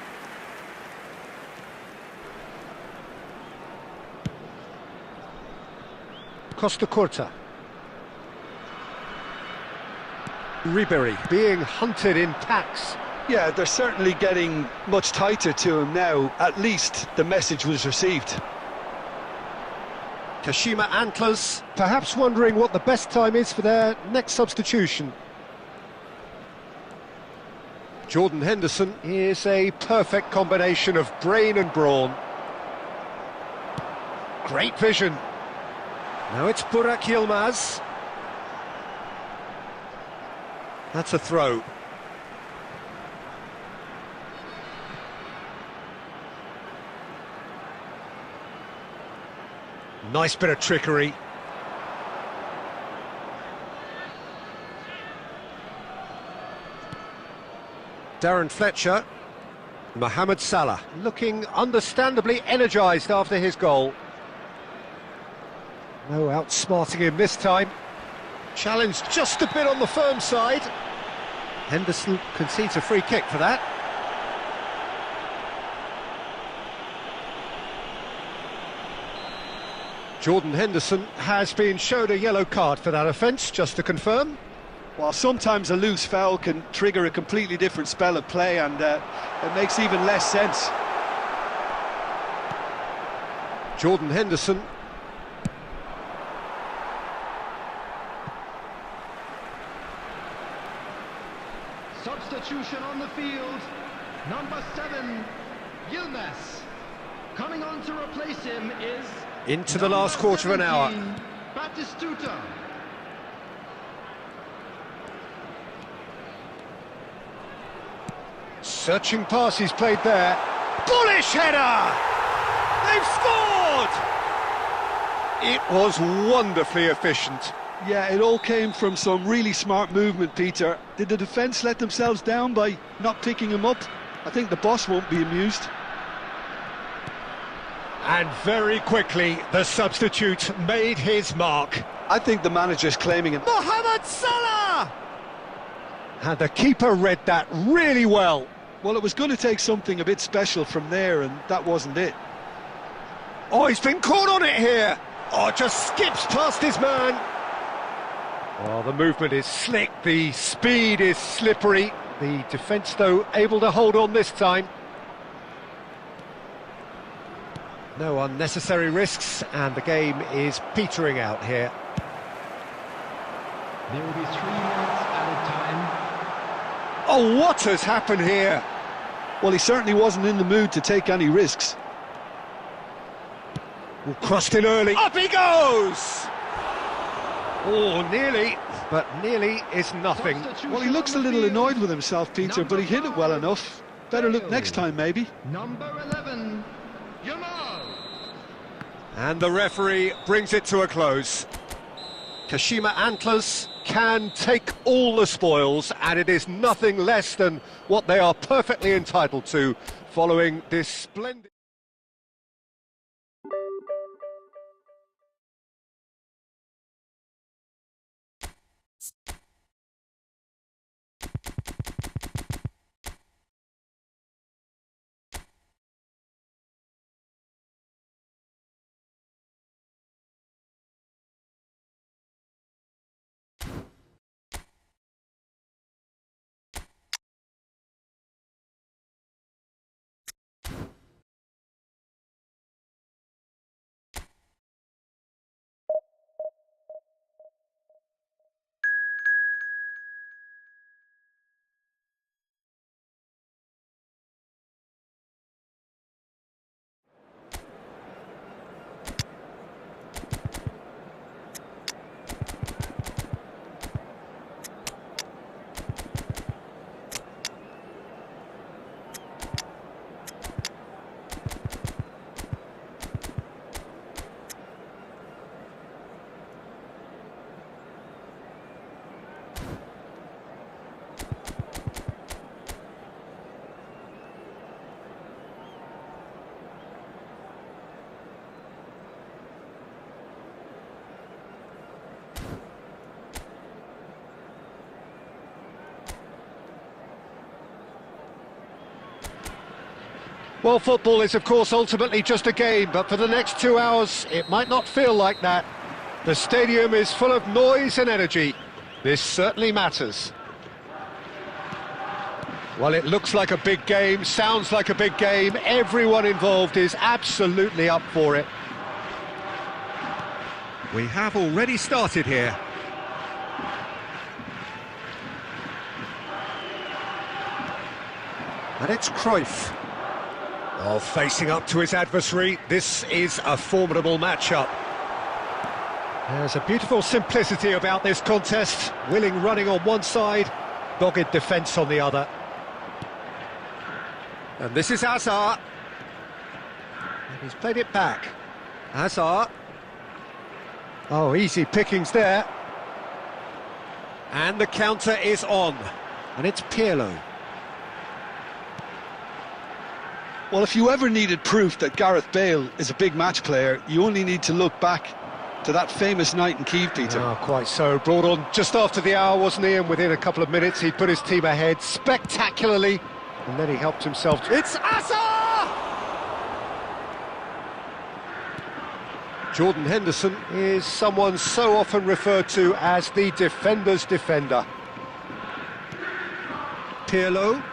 Costa Curta. Ribery being hunted in packs. Yeah, they're certainly getting much tighter to him now. At least the message was received. Kashima Antlers, perhaps wondering what the best time is for their next substitution. Jordan Henderson is a perfect combination of brain and brawn. Great vision. Now it's Burak Yilmaz. That's a throw. Nice bit of trickery. Darren Fletcher. Mohamed Salah looking understandably energised after his goal. No outsmarting him this time. Challenged just a bit on the firm side. Henderson concedes a free kick for that. Jordan Henderson has been showed a yellow card for that offence, just to confirm. Well, sometimes a loose foul can trigger a completely different spell of play, and it makes even less sense. Jordan Henderson. Substitution on the field. Number 7, Yilmaz. Coming on to replace him is... Into the last quarter of an hour. Batistuta. Searching pass he's played there. Bullish header! They've scored! It was wonderfully efficient. Yeah, it all came from some really smart movement, Peter. Did the defence let themselves down by not picking him up? I think the boss won't be amused. And very quickly, the substitute made his mark. I think the manager's claiming it. Mohamed Salah! And the keeper read that really well. Well, it was going to take something a bit special from there, and that wasn't it. Oh, he's been caught on it here. Oh, just skips past his man. Oh, the movement is slick, the speed is slippery. The defence, though, able to hold on this time. No unnecessary risks, and the game is petering out here. There will be 3 minutes added time. Oh, what has happened here? Well, he certainly wasn't in the mood to take any risks. Well, crossed in early. Up he goes! Oh, nearly, but nearly is nothing. Well, he looks a little annoyed with himself, Peter, but he hit it well enough. Better look next time, maybe. Number 11, Yamal. And the referee brings it to a close. Kashima Antlers can take all the spoils, and it is nothing less than what they are perfectly entitled to following this splendid... Well, football is, of course, ultimately just a game, but for the next 2 hours, it might not feel like that. The stadium is full of noise and energy. This certainly matters. Well, it looks like a big game, sounds like a big game. Everyone involved is absolutely up for it. We have already started here. And it's Cruyff. Oh, facing up to his adversary, this is a formidable matchup. There's a beautiful simplicity about this contest. Willing running on one side, dogged defence on the other. And this is Hazard. And he's played it back. Hazard. Oh, easy pickings there. And the counter is on. And it's Pirlo. Well, if you ever needed proof that Gareth Bale is a big match player, you only need to look back to that famous night in Kiev, Peter. Oh, quite so. Brought on just after the hour, wasn't he? And within a couple of minutes, he put his team ahead spectacularly. And then he helped himself. It's Hazard! Jordan Henderson is someone so often referred to as the defender's defender. Pirlo.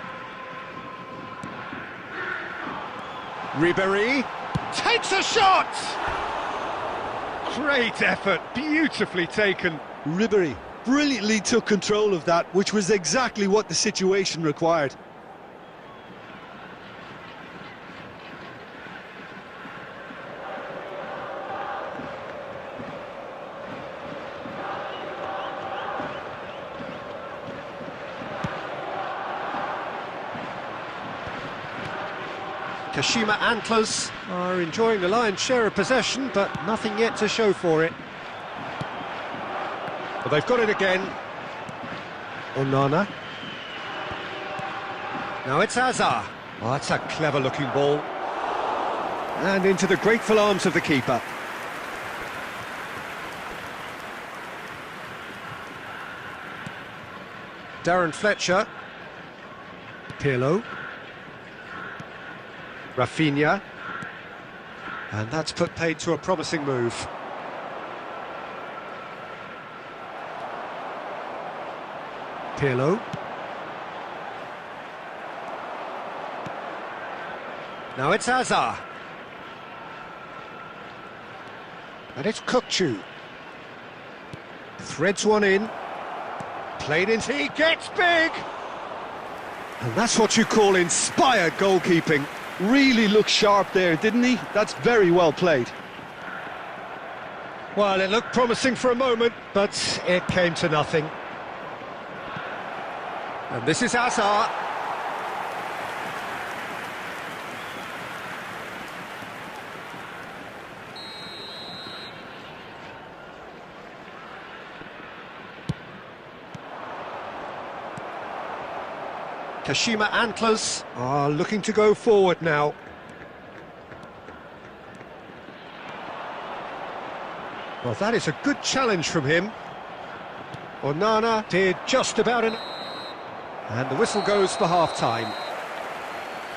Ribéry takes a shot! Great effort, beautifully taken. Ribéry brilliantly took control of that, which was exactly what the situation required. Kashima Antlers are enjoying the lion's share of possession, but nothing yet to show for it. Well, they've got it again. Onana. Now it's Hazard. Oh, that's a clever-looking ball. And into the grateful arms of the keeper. Darren Fletcher. Pirlo. Rafinha, and that's put paid to a promising move. Pirlo. Now it's Hazard. And it's Kukçu. Threads one in. Played into, he gets big! And that's what you call inspired goalkeeping. Really looked sharp there, didn't he? That's very well played. Well, it looked promising for a moment, but it came to nothing. And this is Hazard. Kashima Antlers are looking to go forward now. Well, that is a good challenge from him. Onana did just about an... And the whistle goes for half-time.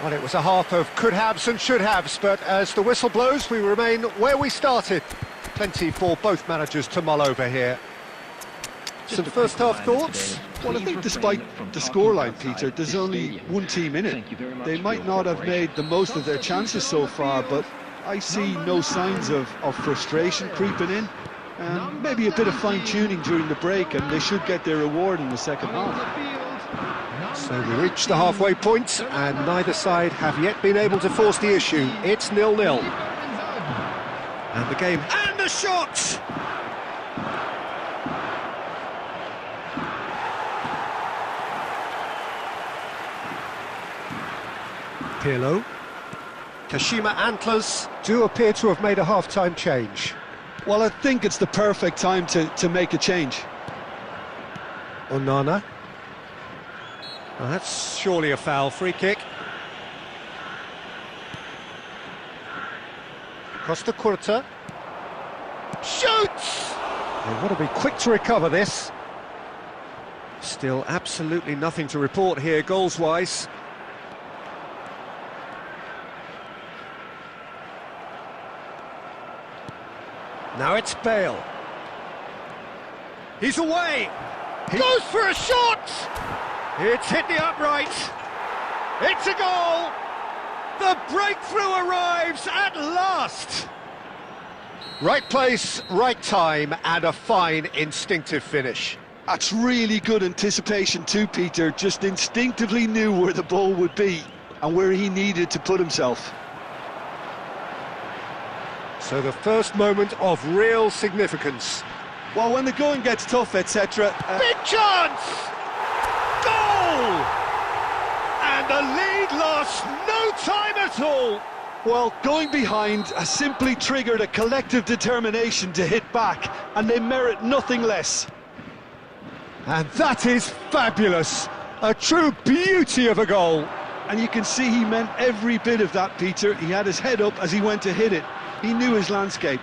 Well, it was a half of could-haves and should-haves, but as the whistle blows, we remain where we started. Plenty for both managers to mull over here. Some first-half thoughts? Well, I think despite the scoreline, Peter, there's only one team in it. They might not have made the most of their chances so far, but I see no signs of frustration creeping in. Maybe a bit of fine-tuning during the break, and they should get their reward in the second half. So we reach the halfway point, and neither side have yet been able to force the issue. It's 0-0. And the game... And the shot! Pirlo. Kashima Antlers do appear to have made a half-time change. Well, I think it's the perfect time to make a change. Onana. Well, that's surely a foul. Free kick. Costa Curta. Shoots! They want to be quick to recover this. Still absolutely nothing to report here, goals-wise. Now it's Bale. He's away. He goes for a shot. It's hit the upright. It's a goal. The breakthrough arrives at last. Right place, right time, and a fine instinctive finish. That's really good anticipation too, Peter. Just instinctively knew where the ball would be and where he needed to put himself. So the first moment of real significance. Well, when the going gets tough, etc. Big chance! Goal! And the lead lost no time at all. Well, going behind has simply triggered a collective determination to hit back, and they merit nothing less. And that is fabulous. A true beauty of a goal. And you can see he meant every bit of that, Peter. He had his head up as he went to hit it. He knew his landscape.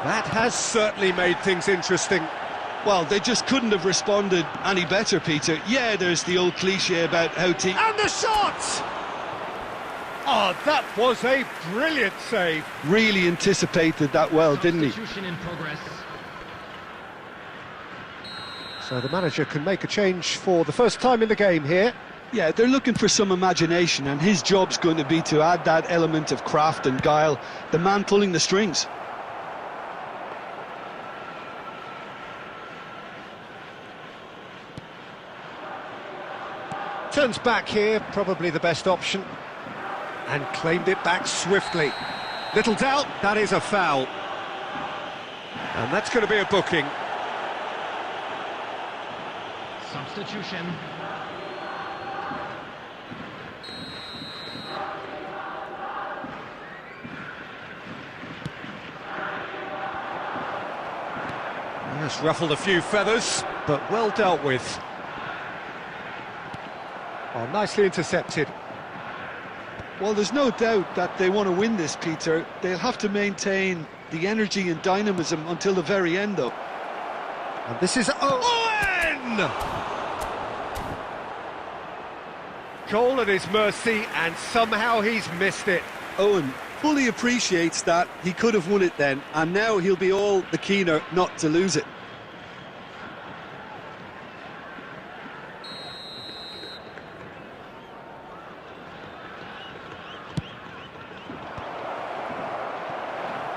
That has certainly made things interesting. Well, they just couldn't have responded any better, Peter. Yeah, there's the old cliche about how teams... And the shot! Oh, that was a brilliant save. Really anticipated that well, didn't he? Substitution in progress. So the manager can make a change for the first time in the game here. Yeah, they're looking for some imagination, and his job's going to be to add that element of craft and guile, the man pulling the strings. Turns back here, probably the best option. And claimed it back swiftly. Little doubt, that is a foul. And that's going to be a booking. Substitution. Yes, ruffled a few feathers, but well dealt with. Oh, nicely intercepted. Well, there's no doubt that they want to win this, Peter. They'll have to maintain the energy and dynamism until the very end, though. And this is Owen! Goal at his mercy, and somehow he's missed it. Owen fully appreciates that he could have won it then, and now he'll be all the keener not to lose it.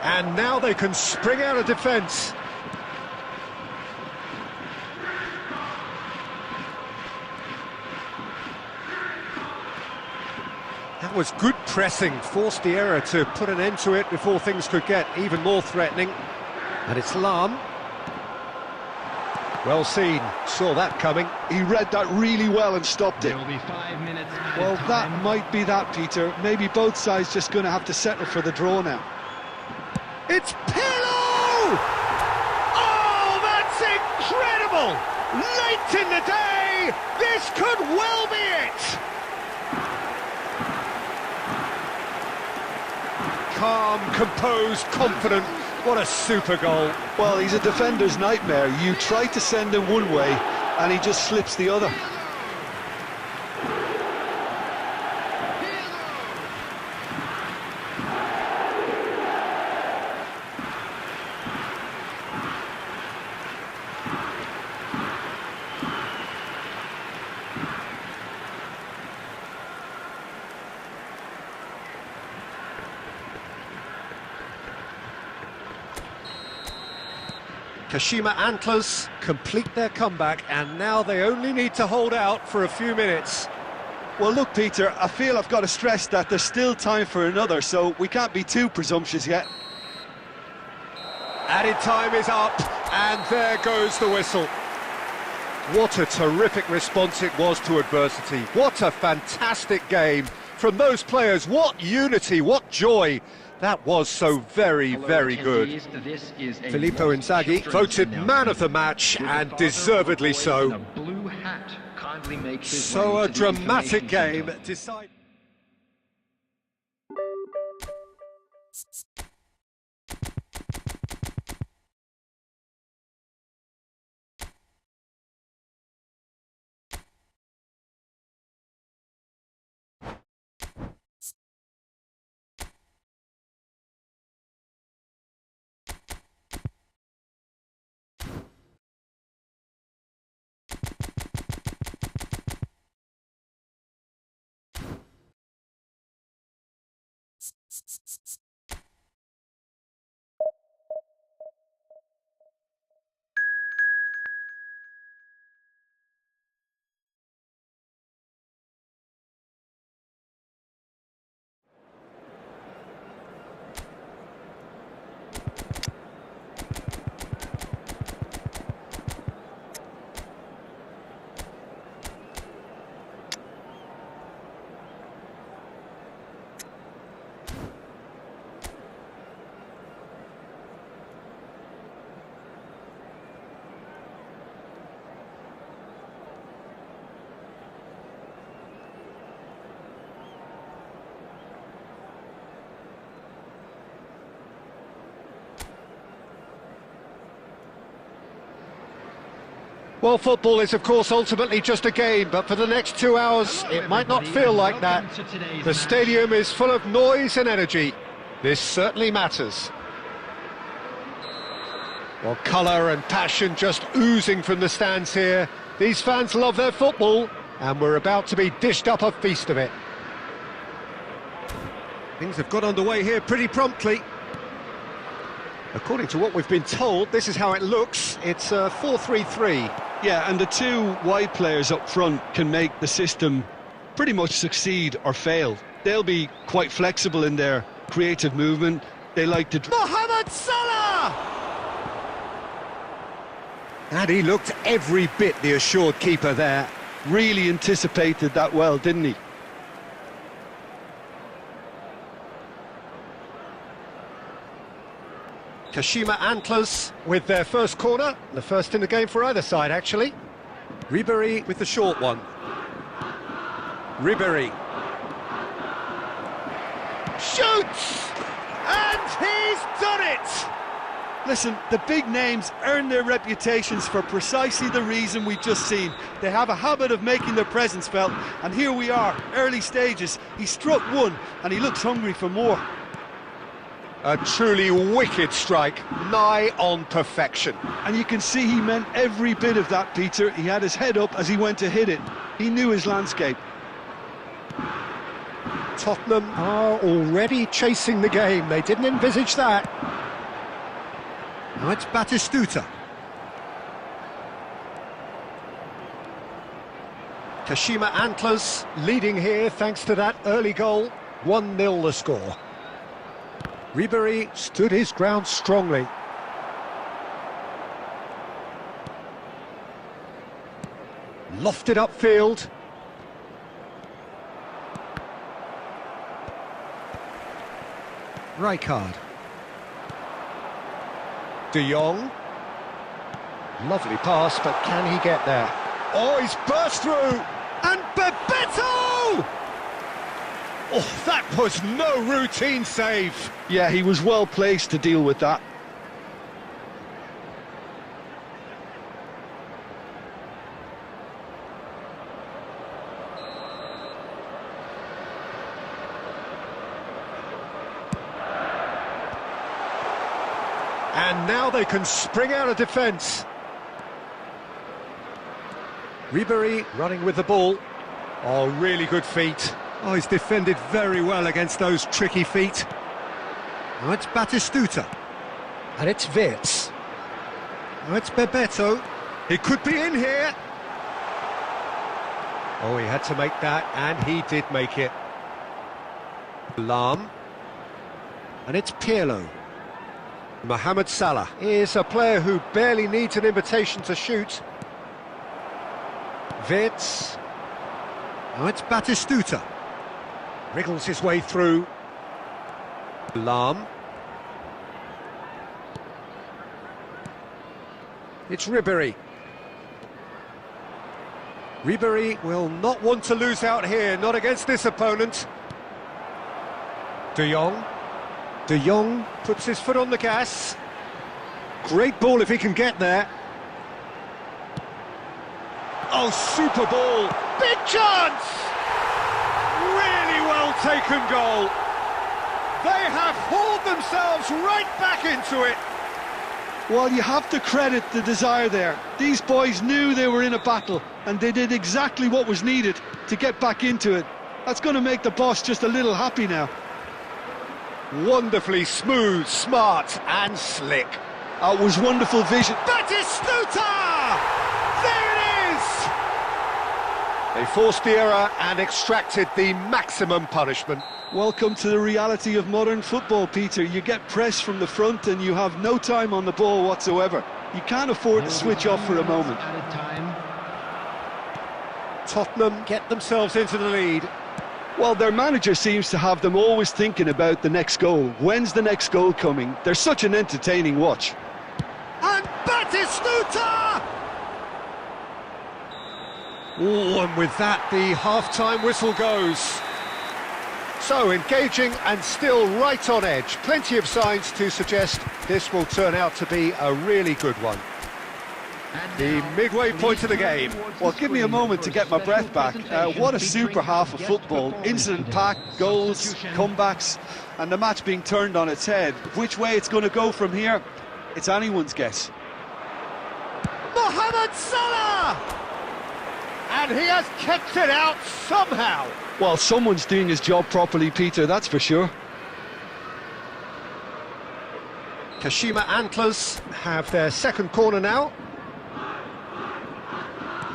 And now they can spring out of defence. That was good pressing, forced the error to put an end to it before things could get even more threatening. And it's Lahm. Well seen, saw that coming. He read that really well and stopped it. There will be 5 minutes added Well, time. that might be that, Peter. Maybe both sides just going to have to settle for the draw now. It's Pirlo! Oh, that's incredible! Late in the day, this could well be it! Calm, composed, confident. What a super goal. Well, he's a defender's nightmare. You try to send him one way, and he just slips the other. Kashima Antlers complete their comeback, and now they only need to hold out for a few minutes. Well, look, Peter, I feel I've got to stress that there's still time for another, so we can't be too presumptuous yet. Added time is up, and there goes the whistle. What a terrific response it was to adversity. What a fantastic game from those players. What unity, what joy. That was so very, very good. Filippo Inzaghi voted man of the match, and deservedly so. So a dramatic game. Well, football is, of course, ultimately just a game, but for the next 2 hours, it might not feel like that. The stadium is full of noise and energy. This certainly matters. Well, colour and passion just oozing from the stands here. These fans love their football, and we're about to be dished up a feast of it. Things have got underway here pretty promptly. According to what we've been told, this is how it looks. It's 4-3-3. Yeah, and the two wide players up front can make the system pretty much succeed or fail. They'll be quite flexible in their creative movement. They like to... Mohamed Salah! And he looked every bit the assured keeper there. Really anticipated that well, didn't he? Kashima Antlers with their first corner, the first in the game for either side, actually. Ribéry with the short one. Ribéry. Shoots! And he's done it! Listen, the big names earn their reputations for precisely the reason we've just seen. They have a habit of making their presence felt, and here we are, early stages. He struck one, and he looks hungry for more. A truly wicked strike, nigh on perfection. And you can see he meant every bit of that, Peter. He had his head up as he went to hit it. He knew his landscape. Tottenham are already chasing the game. They didn't envisage that. Now it's Batistuta. Kashima Antlers leading here thanks to that early goal. 1-0 the score. Ribéry stood his ground strongly. Lofted upfield. Rijkaard. De Jong. Lovely pass, but can he get there? Oh, he's burst through! And Bebeto! Oh, that was no routine save. Yeah, he was well placed to deal with that. And now they can spring out of defence. Ribéry running with the ball. Oh, really good feet. Oh, he's defended very well against those tricky feet. Now it's Batistuta. And it's Wirtz. Now it's Bebeto. He could be in here. Oh, he had to make that, and he did make it. Lahm. And it's Pirlo. Mohamed Salah is a player who barely needs an invitation to shoot. Wirtz. Now it's Batistuta. Wriggles his way through. Lahm. It's Ribéry. Ribéry will not want to lose out here, not against this opponent. De Jong. De Jong puts his foot on the gas. Great ball if he can get there. Oh, super ball. Big chance! Really well taken goal. They have hauled themselves right back into it. Well, you have to credit the desire there. These boys knew they were in a battle, and they did exactly what was needed to get back into it. That's going to make the boss just a little happy now. Wonderfully smooth, smart and slick. It was wonderful vision. Batistuta! There it is! They forced the error and extracted the maximum punishment. Welcome to the reality of modern football, Peter. You get pressed from the front and you have no time on the ball whatsoever. You can't afford to switch off for a moment. Added time. Tottenham get themselves into the lead. Well, their manager seems to have them always thinking about the next goal. When's the next goal coming? They're such an entertaining watch. And Batistuta! Oh, and with that, the half-time whistle goes. So, engaging and still right on edge. Plenty of signs to suggest this will turn out to be a really good one. The midway point of the game. Well, give me a moment to get my breath back. What a super half of football. Incident-packed, goals, comebacks, and the match being turned on its head. Which way it's going to go from here, it's anyone's guess. Mohamed Salah! And he has kept it out somehow. Well, someone's doing his job properly, Peter, that's for sure. Kashima Antlers have their second corner now.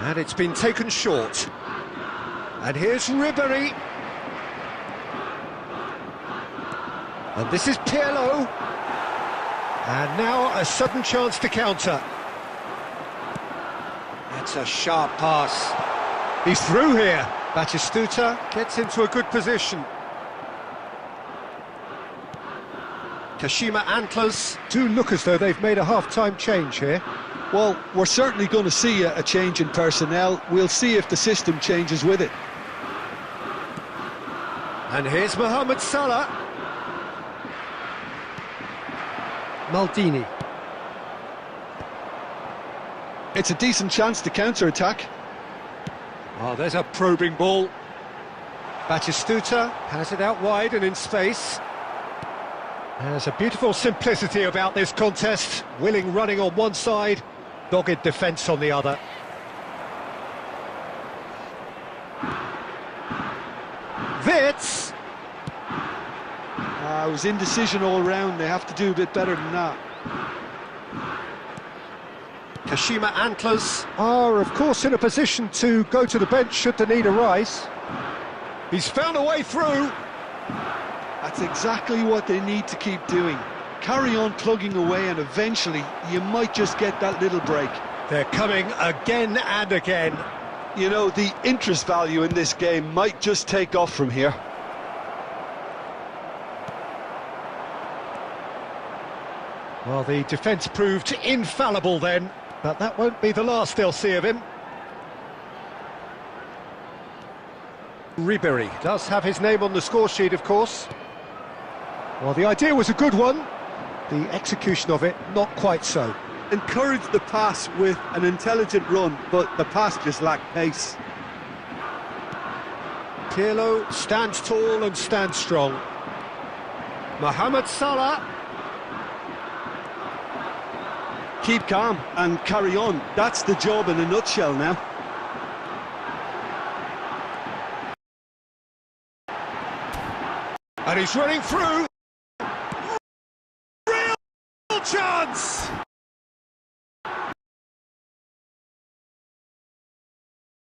And it's been taken short. And here's Ribéry. And this is Pirlo. And now a sudden chance to counter. That's a sharp pass. He's through here. Batistuta gets into a good position. Kashima Antlers do look as though they've made a half-time change here. Well, we're certainly going to see a change in personnel. We'll see if the system changes with it. And here's Mohamed Salah. Maldini. It's a decent chance to counter-attack. Oh, there's a probing ball. Batistuta has it out wide and in space. There's a beautiful simplicity about this contest. Willing running on one side, dogged defence on the other. Wits! It was indecision all round. They have to do a bit better than that. Kashima Antlers are, of course, in a position to go to the bench should the need arise. He's found a way through. That's exactly what they need to keep doing. Carry on plugging away and eventually you might just get that little break. They're coming again and again. You know, the interest value in this game might just take off from here. Well, the defence proved infallible then, but that won't be the last they'll see of him. Ribéry does have his name on the score sheet, of course. Well, the idea was a good one. The execution of it, not quite so. Encouraged the pass with an intelligent run, but the pass just lacked pace. Pirlo stands tall and stands strong. Mohamed Salah. Keep calm and carry on. That's the job in a nutshell now. And he's running through. Real chance!